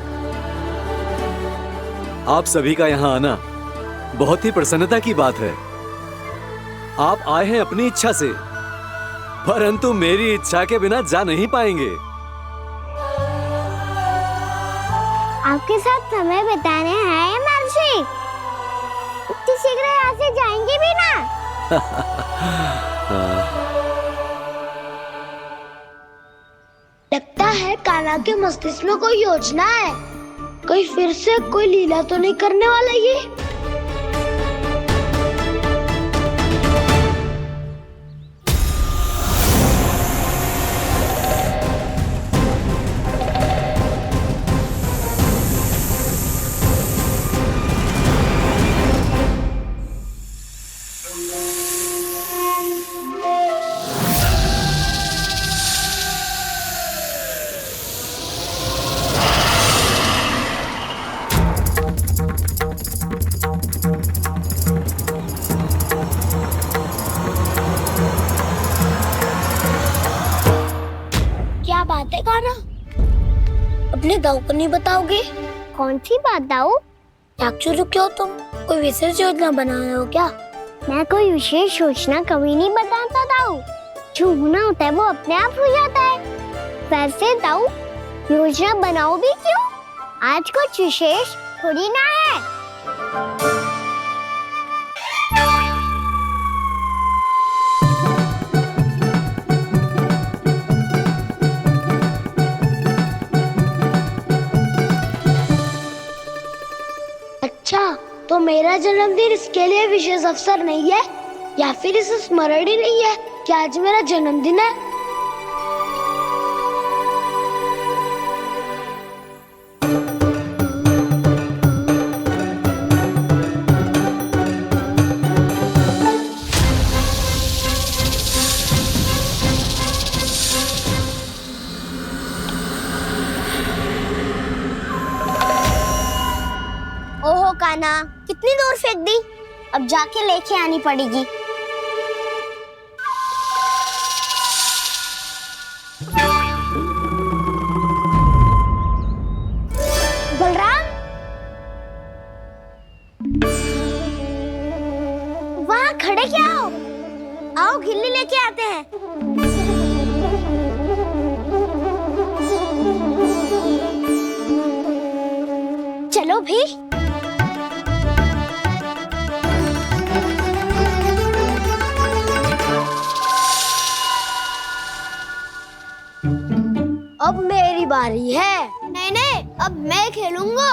आप सभी का यहाँ आना बहुत ही प्रसन्नता की बात है। आप आए हैं अपनी इच्छा से, परंतु मेरी इच्छा के बिना जा नहीं पाएंगे। आपके साथ समय बिताने आए महर्षि, इतनी सी शीघ्र यहाँ से जाएंगे भी ना। लगता है कान्हा के मस्तिष्क में कोई योजना है। कोई फिर से कोई लीला तो नहीं करने वाला ये। क्या बात है कान्हा? अपने दाऊ को नहीं बताओगे? कौन सी बात दाऊ? याक्षु रुके हो तुम? कोई विशेष योजना बना रहे हो क्या? मैं कोई विशेष योजना कभी नहीं बताता दाऊ। जो होना होता है वो अपने आप हो जाता है। वैसे दाऊ योजना बनाओ भी क्यों? आज कुछ विशेष थोड़ी ना है। अच्छा, तो मेरा जन्मदिन इसके लिए विशेष अवसर नहीं है या फिर इसे स्मरण ही नहीं है कि आज मेरा जन्मदिन है? ओहो कान्हा, कितनी दूर फेंक दी? अब जाके लेके आनी पड़ेगी। बलराम, वहाँ खड़े क्या हो? आओ खिल्ली लेके आते हैं। चलो भी। अब मेरी बारी है। नहीं नहीं, अब मैं खेलूंगा।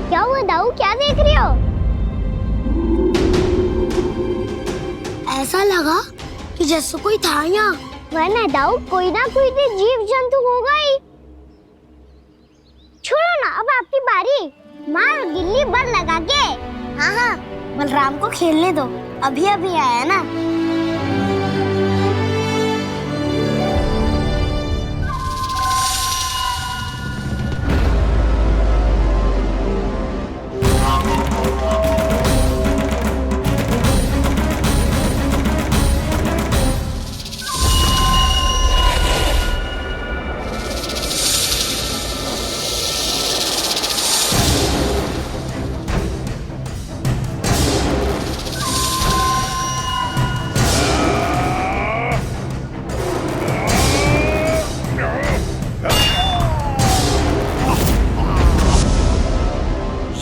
क्या हुआ दाऊ, क्या देख रही हो? ऐसा लगा कि जैसे कोई था यहाँ। वरना दाऊ कोई ना कोई तो जीव जंतु होगा ही। छोड़ो ना, अब आपकी बारी। मार गिल्ली बल लगा के। हाँ हाँ, बलराम को खेलने दो, अभी अभी आया ना।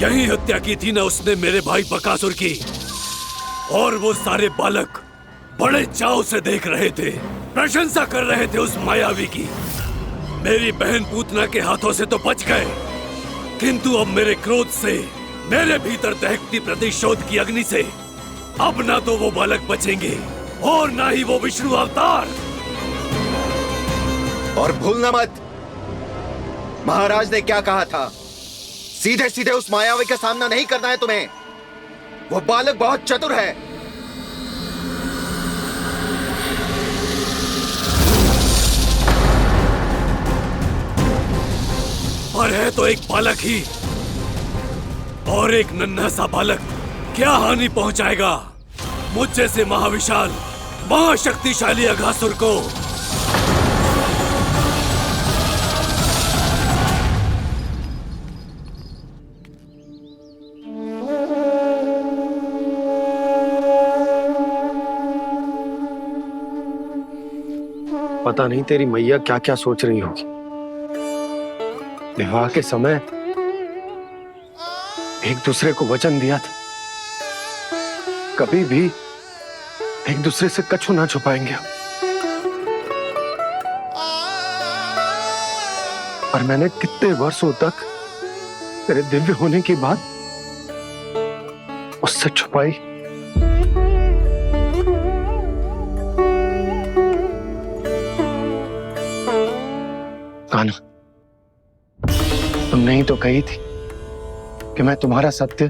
यही हत्या की थी ना उसने मेरे भाई बकासुर की। और वो सारे बालक बड़े चाव से देख रहे थे, प्रशंसा कर रहे थे उस मायावी की। मेरी बहन पूतना के हाथों से तो बच गए, किंतु अब मेरे क्रोध से, मेरे भीतर दहकती प्रतिशोध की अग्नि से अब ना तो वो बालक बचेंगे और ना ही वो विष्णु अवतार। और भूलना मत, महाराज ने क्या कहा था? सीधे सीधे उस मायावी का सामना नहीं करना है तुम्हें। वो बालक बहुत चतुर है। और है तो एक बालक ही, और एक नन्हा सा बालक क्या हानि पहुंचाएगा मुझ जैसे महाविशाल महाशक्तिशाली अघासुर को। पता नहीं तेरी मैया क्या क्या सोच रही होगी। विवाह के समय एक दूसरे को वचन दिया था, कभी भी एक दूसरे से कछु ना छुपाएंगे। और मैंने कितने वर्षों तक तेरे दिव्य होने की बात उससे छुपाई। कान्हा, तुमने ही तो कही थी कि मैं तुम्हारा सत्य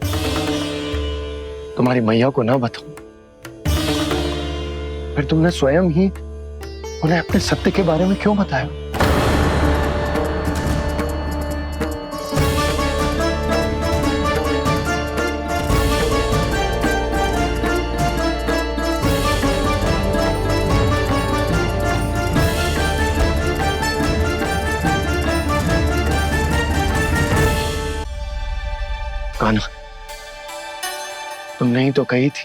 तुम्हारी मैया को ना बताऊं। फिर तुमने स्वयं ही उन्हें अपने सत्य के बारे में क्यों बताया? कान्हा, तुमने ही तो कही थी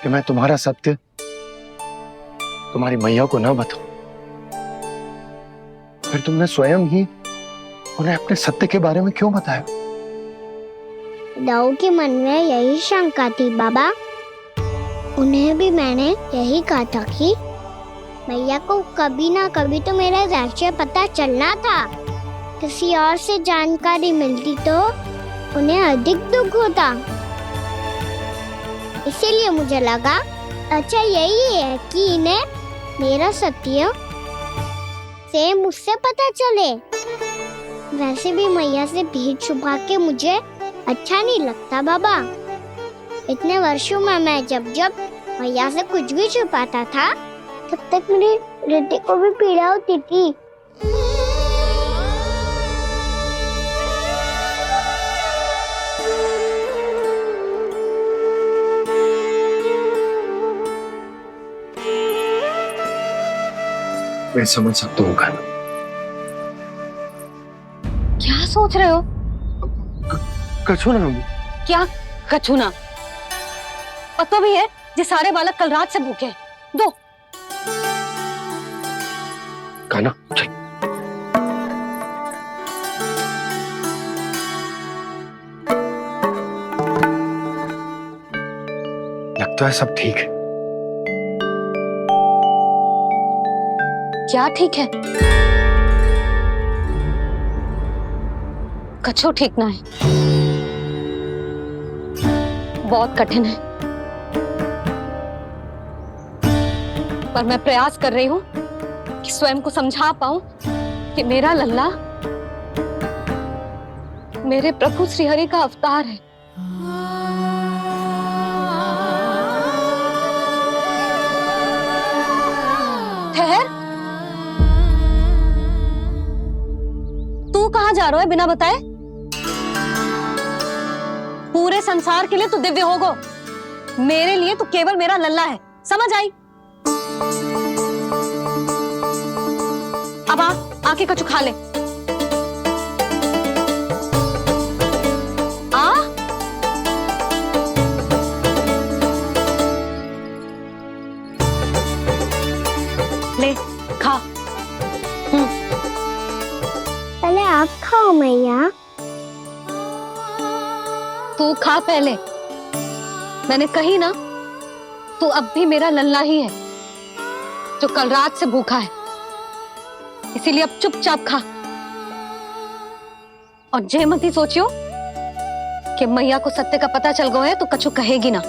कि मैं तुम्हारा सत्य तुम्हारी मैया को ना बताऊं। फिर तुमने स्वयं ही उन्हें अपने सत्य के बारे में क्यों बताया? दाऊ के मन में यही शंका थी बाबा। उन्हें भी मैंने यही कहा था कि मैया को कभी ना कभी तो मेरा रहस्य पता चलना था। किसी और से जानकारी मिलती तो उन्हें अधिक दुख होता। इसीलिए मुझे लगा अच्छा यही है कि इन्हें मेरा सत्य से मुझसे पता चले। वैसे भी मैया से भेद छुपा के मुझे अच्छा नहीं लगता बाबा। इतने वर्षों में मैं जब जब मैया से कुछ भी छुपाता था तब तक मेरे हृदय को भी पीड़ा होती थी। मैं समझ सकता हूँ कान्हा। क्या सोच रहे हो? कछु ना। क्या कछु ना? पता भी है ये सारे बालक कल रात से भूखे हैं। दो। कान्हा चल। लगता है सब ठीक है। क्या ठीक है? कछु ठीक ना है। बहुत कठिन है, पर मैं प्रयास कर रही हूं कि स्वयं को समझा पाऊं कि मेरा लल्ला मेरे प्रभु श्रीहरि का अवतार है। ठहर, तू कहां जा रहा है बिना बताए? पूरे संसार के लिए तू दिव्य होगो, मेरे लिए तू केवल मेरा लल्ला है। समझ आई? अब आके कछु खा ले। ले खा। पहले आप खाओ मैया। तू खा पहले। मैंने कही ना, तू अब भी मेरा लल्ला ही है जो कल रात से भूखा है। इसीलिए अब चुपचाप खा। और जय मत ही सोचियो कि मैया को सत्य का पता चल गया है तो कछु कहेगी ना।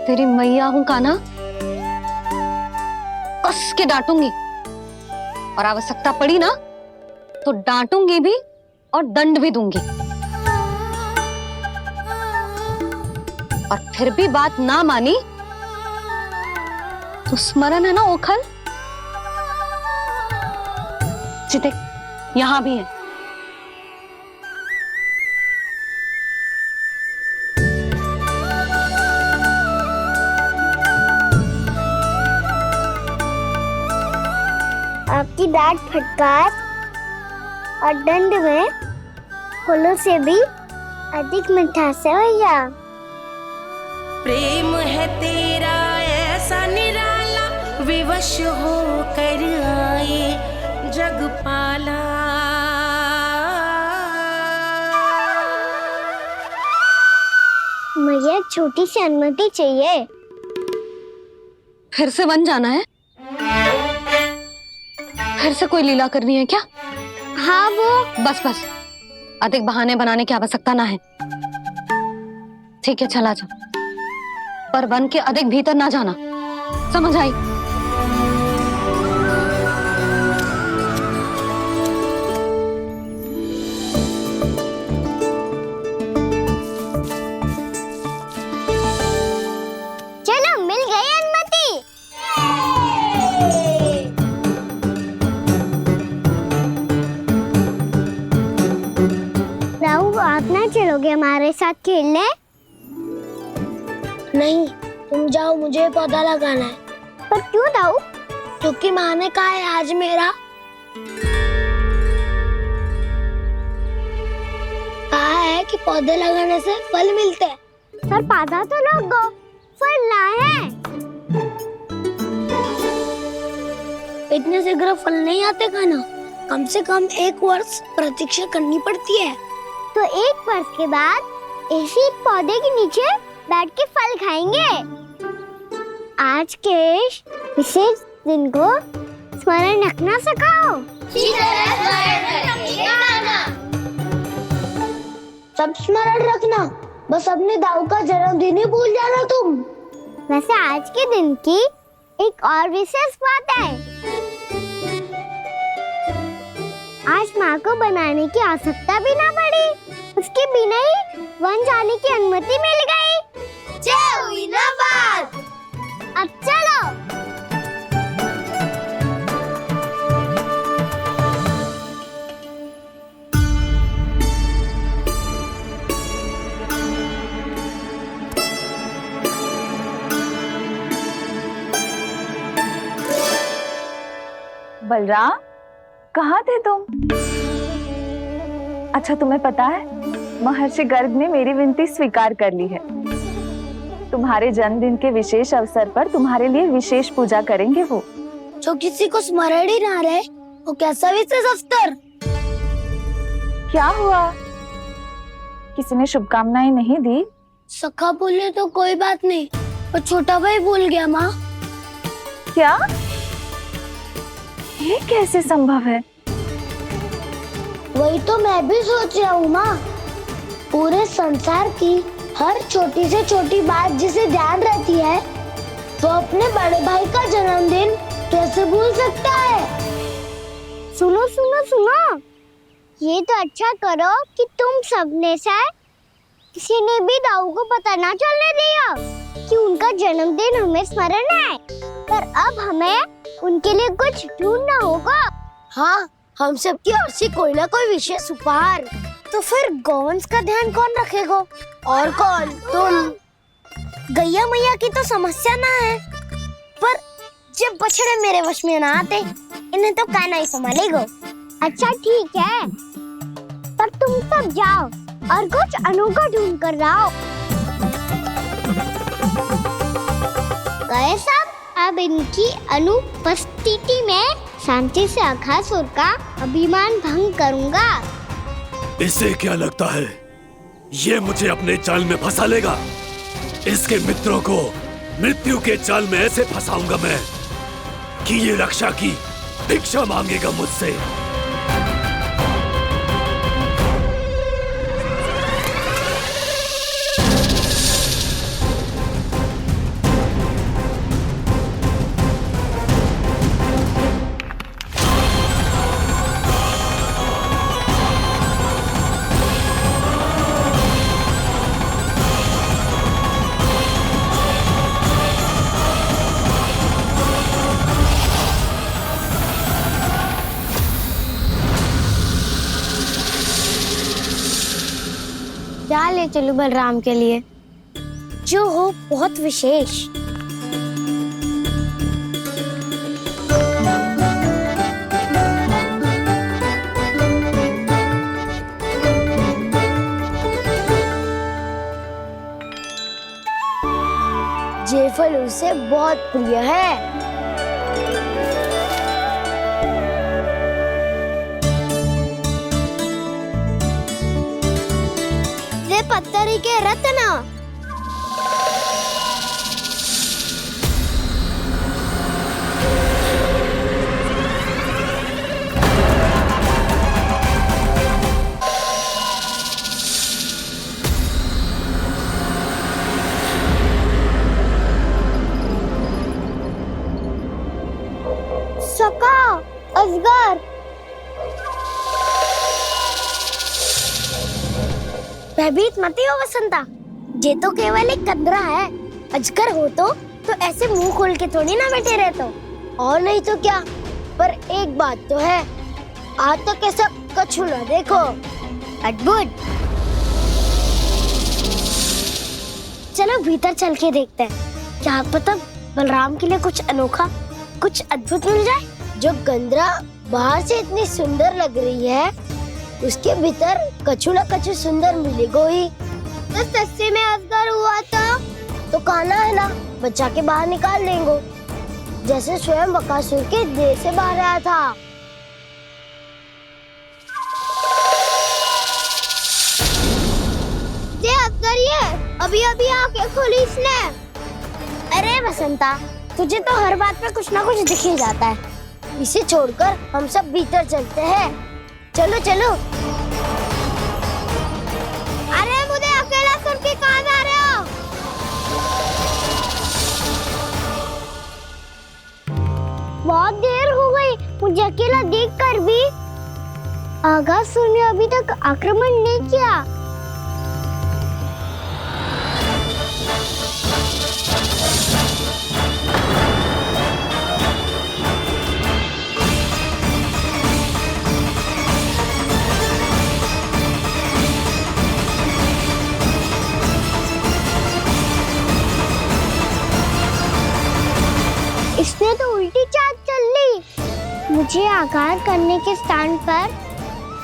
तेरी मैया हूं कान्हा, कस के डांटूंगी और आवश्यकता पड़ी ना तो डांटूंगी भी और दंड भी दूंगी। और फिर भी बात ना मानी तो स्मरण है ना ओखल? देख, यहां भी है। आपकी डांट फटकार और दंड में फूलों से भी अधिक मिठास है भैया। प्रेम है तेरा ऐसा निराला, विवश हो कर आए जग पाला। छोटी सी अनुमति चाहिए। फिर से वन जाना है? फिर से कोई लीला करनी है क्या? हाँ वो। बस बस, अधिक बहाने बनाने की आवश्यकता ना है। ठीक है, चला जा, पर वन के अधिक भीतर ना जाना, समझ आई? चलो, मिल गई अनुमति। राहु, आप ना चलोगे हमारे साथ खेलने? नहीं, तुम जाओ, मुझे पौधा लगाना है। पर क्यों राहु? क्योंकि माँ ने कहा है आज मेरा कहा है कि पौधे लगाने से फल मिलते हैं। पर पौधा तो लगो, फल ना है। इतने शीघ्र फल नहीं आते खाना, कम से कम 1 वर्ष प्रतीक्षा करनी पड़ती है। तो 1 वर्ष के बाद इसी पौधे के नीचे बैठ के फल खाएंगे। आज के विशेष दिन को स्मरण रखना सिखाओ। सब स्मरण रखना, बस अपने दाऊ का जन्मदिन ही भूल जाना तुम। वैसे आज के दिन की एक और विशेष बात है। आज माँ को बनाने की आवश्यकता भी ना पड़ी, उसके बिना ही वन जाने की अनुमति मिल गई। जय हुई ना बात। अब चलो। बलराम, कहाँ थे तुम? अच्छा, तुम्हें पता है महर्षि गर्ग ने मेरी विनती स्वीकार कर ली है। तुम्हारे जन्मदिन के विशेष अवसर पर तुम्हारे लिए विशेष पूजा करेंगे वो। जो किसी को स्मरण ही ना रहे, वो कैसा विशेष अवसर? क्या हुआ? किसी ने शुभकामनाएं नहीं दी? सखा बोले तो कोई बात नहीं, पर छोटा भाई भूल गया माँ। क्या? ये कैसे संभव है? वही तो मैं भी सोच रहा हूँ माँ। पूरे संसार की हर छोटी से छोटी बात जिसे ध्यान रहती है, वो अपने बड़े भाई का जन्मदिन कैसे भूल सकता है? सुनो सुनो सुनो, ये तो अच्छा करो कि तुम सबने से किसी ने भी दाऊ को पता ना चलने दिया कि उनका जन्मदिन हमें स्मरण है। पर अब हमें उनके लिए कुछ ढूंढना होगा। हाँ, हम सबकी ओर से कोई ना कोई विशेष उपहार। तो फिर गौवंश का ध्यान कौन रखेगा? और कौन? तुम। गैया मैया की तो समस्या ना है, पर जब बछड़े मेरे वश में ना आते, इन्हें तो कान्हा ही संभालेगा। अच्छा ठीक है, पर तुम सब जाओ और कुछ अनोखा ढूंढ कर लाओ। गए सब। अब इनकी अनुपस्थिति में शांति से अघासुर का अभिमान भंग करूंगा। इसे क्या लगता है ये मुझे अपने जाल में फंसा लेगा? इसके मित्रों को मृत्यु के जाल में ऐसे फंसाऊंगा मैं कि ये रक्षा की भिक्षा मांगेगा मुझसे। क्या ले चलूं बलराम के लिए, जो हो बहुत विशेष। ये फल उसे बहुत प्रिय है। पत्थरी के रत्न। अजगर। भयभीत मत हो वसंता, ये तो केवल एक कंदरा है। अजगर हो तो ऐसे मुंह खोल के थोड़ी ना बैठे रहते हो। और नहीं तो क्या, पर एक बात तो है, आज तक ऐसा कछु ना देखो। अद्भुत। चलो भीतर चल के देखते हैं, क्या पता बलराम के लिए कुछ अनोखा, कुछ अद्भुत मिल जाए। जो गंदरा बाहर से इतनी सुंदर लग रही है, उसके भीतर कछु न कछु सुंदर मिलेगा ही। तो सच्चे में अजगर हुआ तो काना है ना, बच्चा के बाहर निकाल लेंगे, जैसे स्वयं बकासुर के देह से बाहर आया था। ये अजगर ही है, अभी अभी आंखें खोली इसने। अरे वसंता, तुझे तो हर बात पे कुछ ना कुछ दिख ही जाता है। इसे छोड़कर हम सब भीतर चलते हैं। चलो चलो। अरे मुझे अकेला सुन के कहाँ जा रहे हो? बहुत देर हो गई मुझे अकेला देखकर भी। आगासुर ने अभी तक आक्रमण नहीं किया। इसने तो उल्टी चाल चल ली। मुझे आघात करने के स्थान पर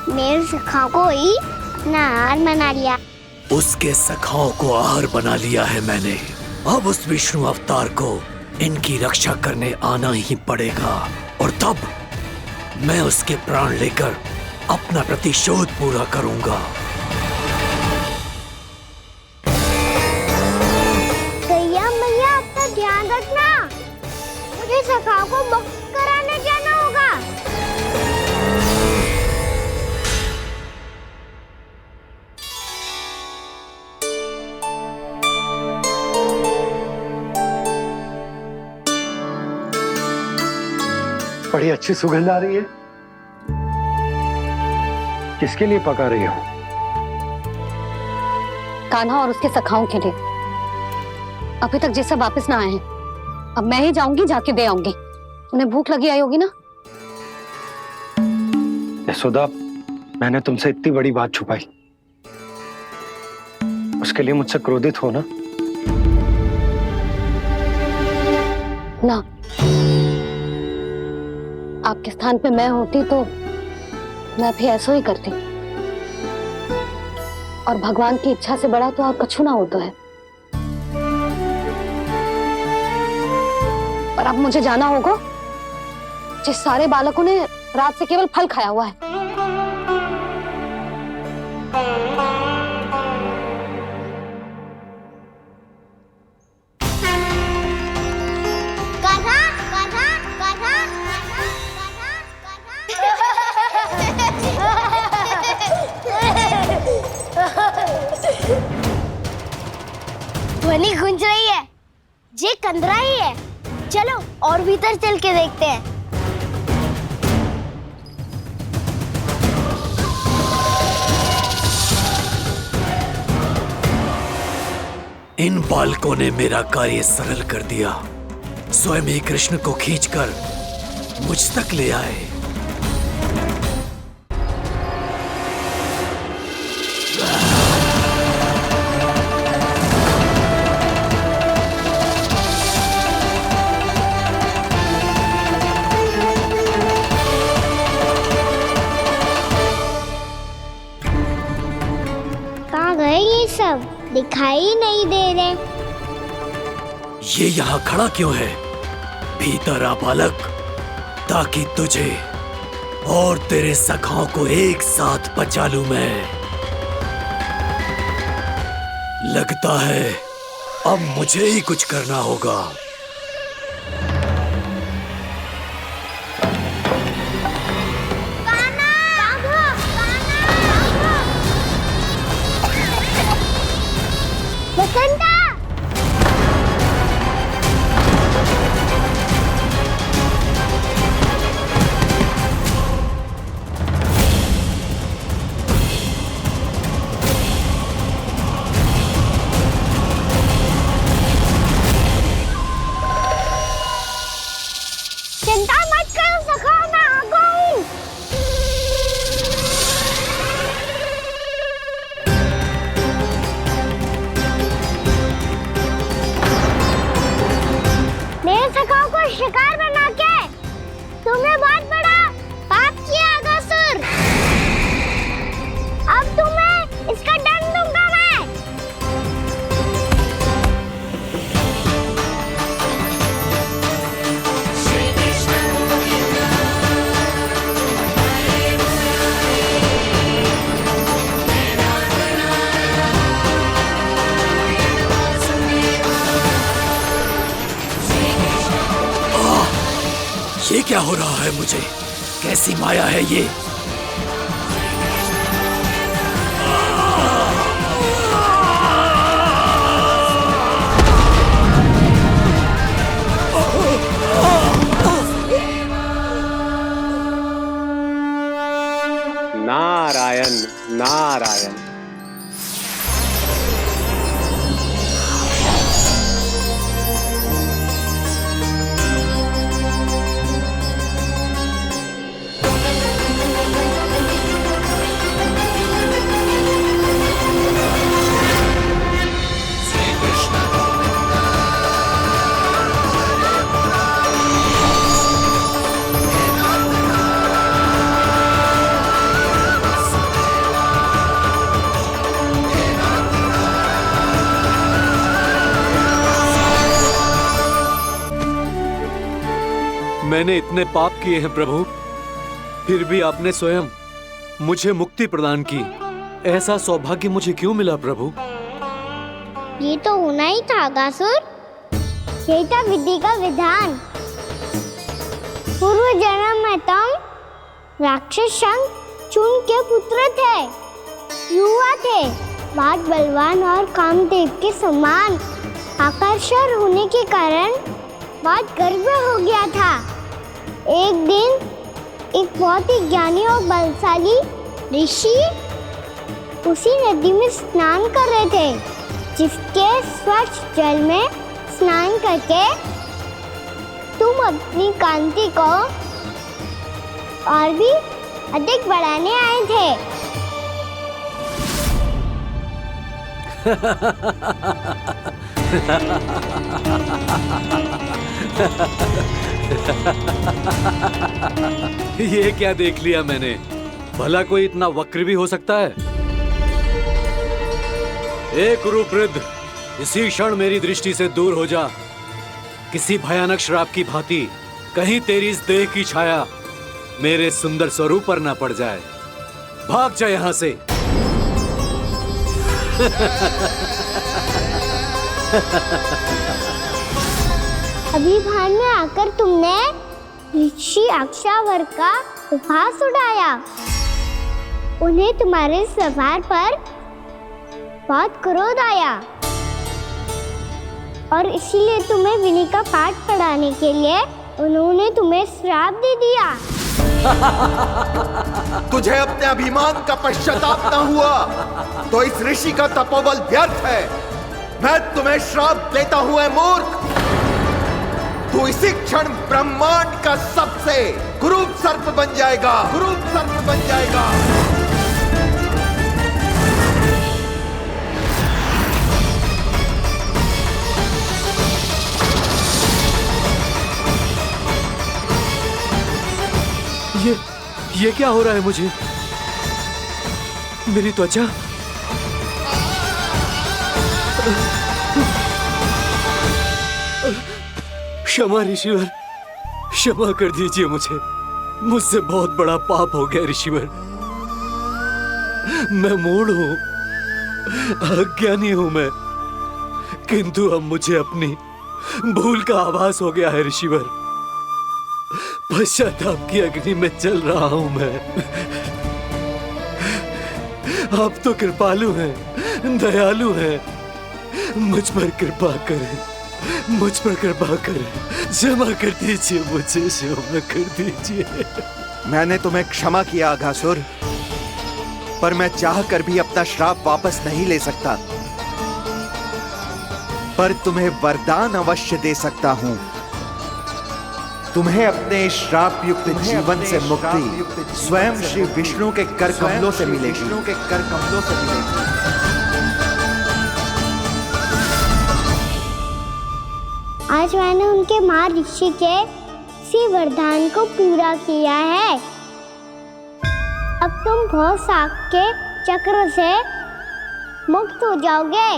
मेरे सखा को ही अपना आहार बना लिया। उसके सखाओं को आहार बना लिया है मैंने। अब उस विष्णु अवतार को इनकी रक्षा करने आना ही पड़ेगा, और तब मैं उसके प्राण लेकर अपना प्रतिशोध पूरा करूंगा। गैया मैया, अपना ध्यान रखना, मुझे सखा को मुक्त कराने जाना होगा। बड़ी अच्छी सुगंध आ रही है। किसके लिए पका रही हो? कान्हा और उसके सखाओं के लिए। अभी तक जैसे वापस ना आए हैं, अब मैं ही जाऊंगी, जाके दे आऊंगी। उन्हें भूख लगी आई होगी ना। यशोदा, मैंने तुमसे इतनी बड़ी बात छुपाई, उसके लिए मुझसे क्रोधित हो ना? ना, आपके स्थान पे मैं होती तो मैं भी ऐसा ही करती। और भगवान की इच्छा से बड़ा तो और कछु ना होता है। पर अब मुझे जाना होगा। जिस सारे बालकों ने रात से केवल फल खाया हुआ है। कान्हा, कान्हा, कान्हा, ध्वनि गूंज रही है, ये कंदरा ही है। चलो और भीतर चल के देखते हैं। इन बालकों ने मेरा कार्य सरल कर दिया। स्वयं ही कृष्ण को खींचकर मुझ तक ले आए। कहाँ गए ये सब? दिखाई नहीं दे रहे। ये यहाँ खड़ा क्यों है? भीतर आ बालक, ताकि तुझे और तेरे सखाओं को एक साथ बचा लूं मैं। लगता है अब मुझे ही कुछ करना होगा। वसंता! अवतार बना के तुमने बहुत बड़ा पाप किया अगासुर। अब तुम्हें इसका दंड दूंगा मैं। ये क्या हो रहा है मुझे? कैसी माया है ये? नारायण नारायण। मैंने इतने पाप किए हैं प्रभु, फिर भी आपने स्वयं मुझे मुक्ति प्रदान की। ऐसा सौभाग्य मुझे क्यों मिला प्रभु? ये तो होना ही था अगासुर। यही था विधि का विधान। पूर्व जन्म में तुम राक्षस शंखचूड़ के पुत्र थे, युवा थे, बहुत बलवान और कामदेव के समान आकर्षण होने के कारण बहुत गर्व हो गया था। एक दिन एक बहुत ही ज्ञानी और बलशाली ऋषि उसी नदी में स्नान कर रहे थे, जिसके स्वच्छ जल में स्नान करके तुम अपनी कांति को और भी अधिक बढ़ाने आए थे। ये क्या देख लिया मैंने? भला कोई इतना वक्र भी हो सकता है? ए कुरुवृद्ध, इसी क्षण मेरी दृष्टि से दूर हो जा। किसी भयानक श्राप की भांति कहीं तेरी इस देह की छाया मेरे सुंदर स्वरूप पर ना पड़ जाए। भाग जा यहाँ से। अभी भान में आकर तुमने ऋषि अक्षावर का उपहास उड़ाया। उन्हें तुम्हारे व्यवहार पर बहुत क्रोध आया और इसीलिए तुम्हें विधि का पाठ पढ़ाने के लिए उन्होंने तुम्हें श्राप दे दिया। तुझे अपने अभिमान का पश्चाताप न हुआ तो इस ऋषि का तपोबल व्यर्थ है। मैं तुम्हें श्राप देता हूं ऐ मूर्ख। तू इसी क्षण ब्रह्मांड का सबसे कुरूप सर्प बन जाएगा, कुरूप सर्प बन जाएगा। ये क्या हो रहा है मुझे? मेरी त्वचा क्षमा ऋषिवर, क्षमा कर दीजिए मुझे। मुझसे बहुत बड़ा पाप हो गया ऋषिवर। मैं मूढ़ हूं, अज्ञानी हूं मैं, किंतु अब मुझे अपनी भूल का आभास हो गया है ऋषिवर। पश्चाताप की अग्नि में जल रहा हूं मैं। आप तो कृपालु हैं, दयालु हैं, मुझ पर कृपा करें, मुझ पर कृपा करें, क्षमा कर दीजिए मुझे, क्षमा कर दीजिए। मैंने तुम्हें क्षमा किया अघासुर, पर मैं चाहकर भी अपना श्राप वापस नहीं ले सकता। पर तुम्हें वरदान अवश्य दे सकता हूं। तुम्हें अपने श्राप युक्त जीवन से मुक्ति स्वयं श्री विष्णु के कर कमलों से मिलेगी। विष्णु के कर कमलों से मिलेगी। आज मैंने उनके मां ऋषि के इसी वरदान को पूरा किया है। अब तुम भव सागर के चक्र से मुक्त हो जाओगे।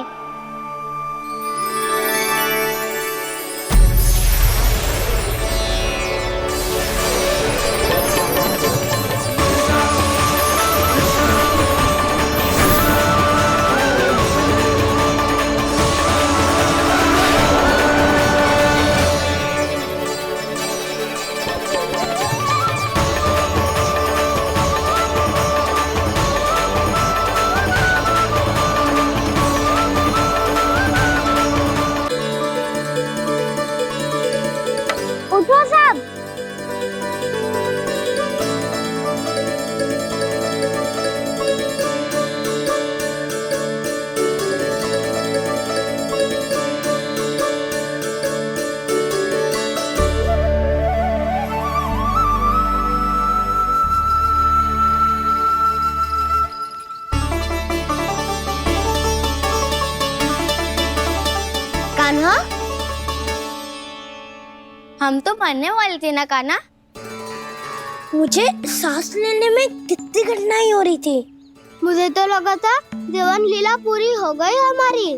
उठो सब। कान्हा, हम तो मरने वाले थे ना कान्हा। मुझे सांस लेने में कितनी कठिनाई हो रही थी। मुझे तो लगा था जीवन लीला पूरी हो गई हमारी।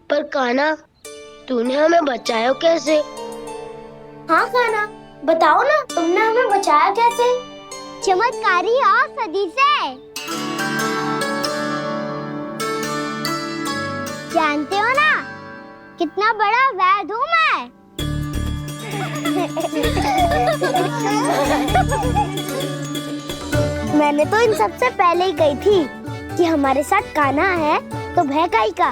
पर कान्हा, तूने हमें बचाया कैसे? हाँ कान्हा, बताओ ना, तुमने हमें बचाया कैसे? चमत्कारी और सदी से। जानते हो ना कितना बड़ा वैद्य हूँ मैं। मैंने तो इन सबसे पहले ही कही थी कि हमारे साथ कान्हा है तो भय काई का।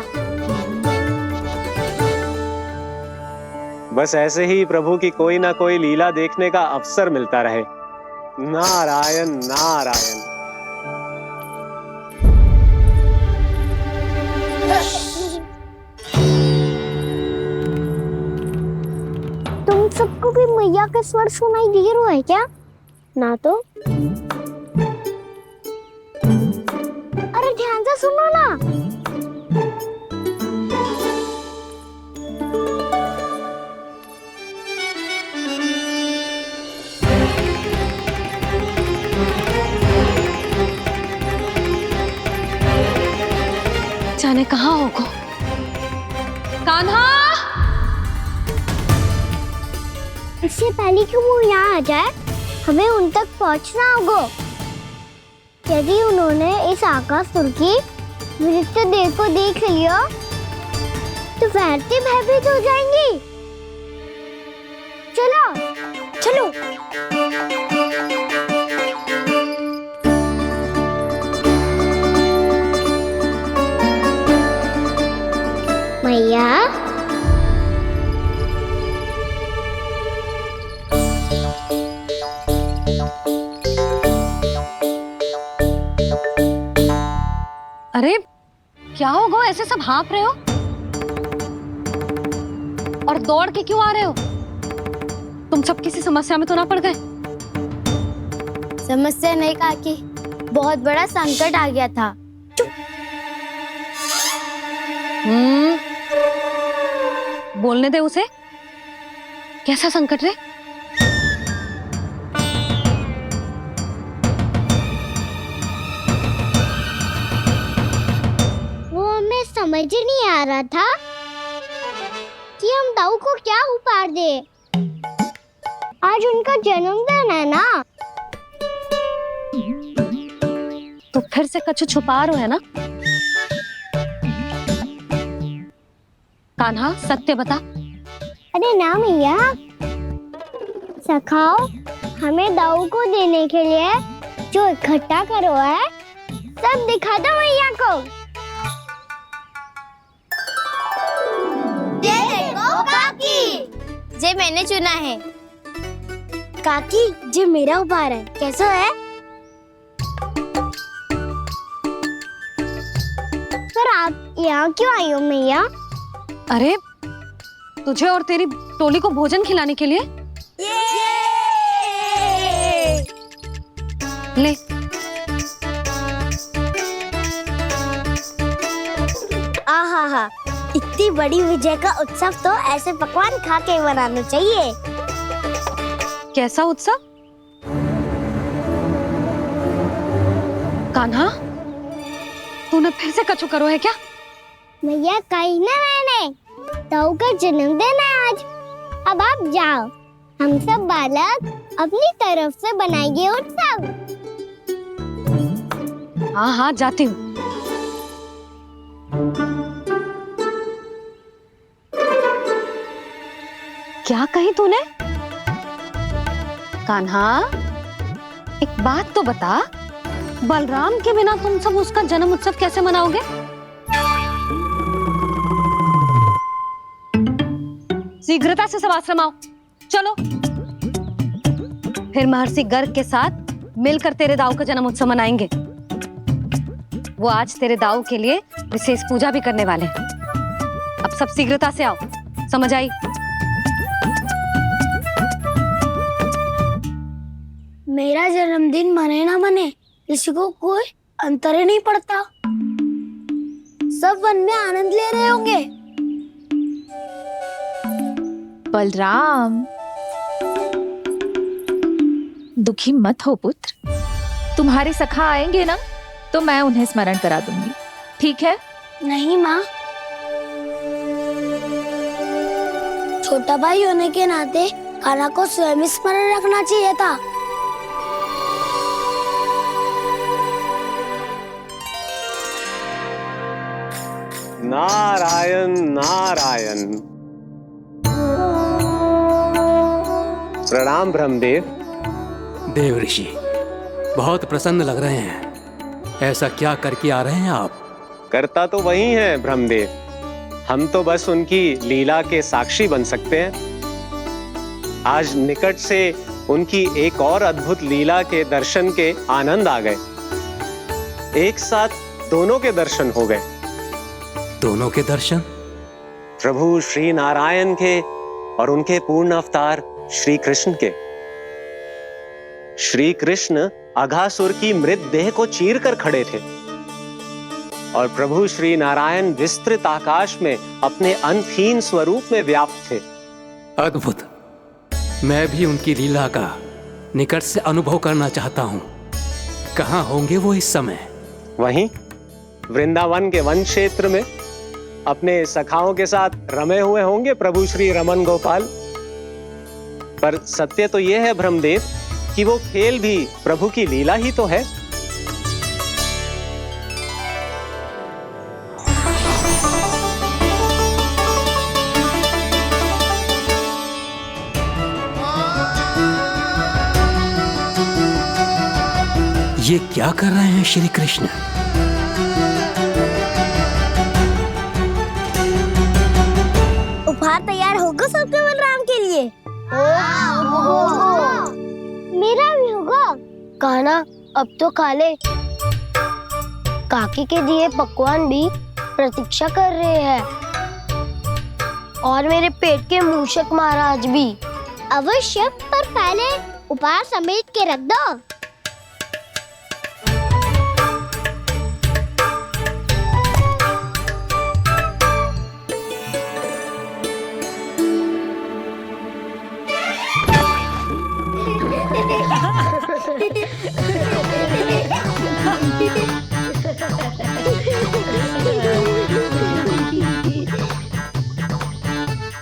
बस ऐसे ही प्रभु की कोई ना कोई लीला देखने का अवसर मिलता रहे। नारायण नारायण। तुम सबको भी मैया का स्वर सुनाई दे रहा है क्या? ना तो। अरे ध्यान से सुनो ना। जाने कहाँ होगो? कान्हा! इससे पहले कि वो यहाँ आ जाए, हमें उन तक पहुँचना होगा। यदि उन्होंने इस आकासुर की मृत्यु देह को देख लिया, तो वैरती भयभीत हो जाएंगी। चलो, चलो। मैया, अरे क्या होगा, ऐसे सब हाँफ रहे हो और दौड़ के क्यों आ रहे हो? तुम सब किसी समस्या में तो ना पड़ गए? समस्या नहीं काकी, बहुत बड़ा संकट आ गया था। बोलने दे उसे। कैसा संकट रे? वो हमें समझ ही नहीं आ रहा था कि हम दाऊ को क्या उपहार दे। आज उनका जन्मदिन है ना, तो फिर से कुछ छुपा रहे हो है ना? कान्हा, सत्य बता। अरे ना मैया, सखाओ, हमें दाऊ को देने के लिए जो इकट्ठा करो है, सब दिखा दो मैया को। ये देखो काकी, जे मैंने चुना है। काकी, जे मेरा उपहार है, कैसा है? पर आप यहाँ क्यों आई हो मैया? अरे तुझे और तेरी टोली को भोजन खिलाने के लिए। ले। आहा, इतनी बड़ी विजय का उत्सव तो ऐसे पकवान खा के मनाना चाहिए। कैसा उत्सव? कान्हा, तूने फिर से कछु करो है क्या? मैया कही ना मैंने, ताऊ का जन्मदिन है आज। अब आप जाओ, हम सब बालक अपनी तरफ से बनाएंगे उत्सव। हाँ हाँ जाती हूँ। क्या कही तूने? कान्हा, एक बात तो बता, बलराम के बिना तुम सब उसका जन्म उत्सव कैसे मनाओगे? शीघ्रता से सब आश्रम आओ, चलो। फिर महर्षि गर्ग के साथ मिलकर तेरे दाऊ का जन्म उत्सव मनाएंगे। वो आज तेरे दाऊ के लिए विशेष पूजा भी करने वाले हैं। अब सब शीघ्रता से आओ, समझ आई? मेरा जन्मदिन मने ना मने, किसी को कोई अंतर ही नहीं पड़ता। सब वन में आनंद ले रहे होंगे। बलराम, दुखी मत हो पुत्र। तुम्हारे सखा आएंगे ना, तो मैं उन्हें स्मरण करा दूंगी, ठीक है? नहीं माँ, छोटा भाई होने के नाते कान्हा को स्वयं स्मरण रखना चाहिए था। नारायण नारायण। प्रणाम ब्रह्मदेव। देव ऋषि, बहुत प्रसन्न लग रहे हैं। ऐसा क्या करके आ रहे हैं आप? करता तो वही है ब्रह्मदेव, हम तो बस उनकी लीला के साक्षी बन सकते हैं। आज निकट से उनकी एक और अद्भुत लीला के दर्शन के आनंद आ गए। एक साथ दोनों के दर्शन हो गए। दोनों के दर्शन? प्रभु श्री नारायण के और उनके पूर्ण अवतार श्री कृष्ण के। श्री कृष्ण अघासुर की मृत देह को चीर कर खड़े थे और प्रभु श्री नारायण विस्तृत आकाश में अपने अंतहीन स्वरूप में व्याप्त थे। अद्भुत। मैं भी उनकी लीला का निकट से अनुभव करना चाहता हूँ। कहाँ होंगे वो इस समय? वहीं वृंदावन के वन क्षेत्र में अपने सखाओं के साथ रमे हुए होंगे प्रभु श्री रमन गोपाल। पर सत्य तो यह है ब्रह्मदेव कि वो खेल भी प्रभु की लीला ही तो है। ये क्या कर रहे हैं श्री कृष्ण? उपहार तैयार होगा सबके बलराम के लिए? मेरा भी होगा। कान्हा, अब तो खा ले। काकी के दिए पकवान भी प्रतीक्षा कर रहे हैं और मेरे पेट के मूषक महाराज भी। अवश्य, पर पहले उपहार समेट के रख दो।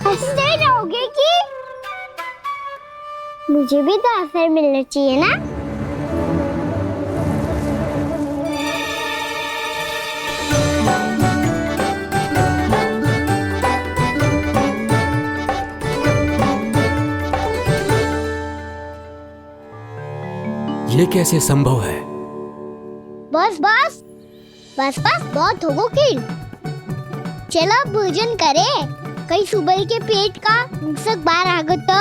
हंसते रहोगे कि? मुझे भी तो अवसर मिलना चाहिए ना। ये कैसे संभव है? बस बस बस बस बहुत होगो किल। चलो भोजन करे, कहीं सुबह के पेट का मूषक बाहर आ गया तो।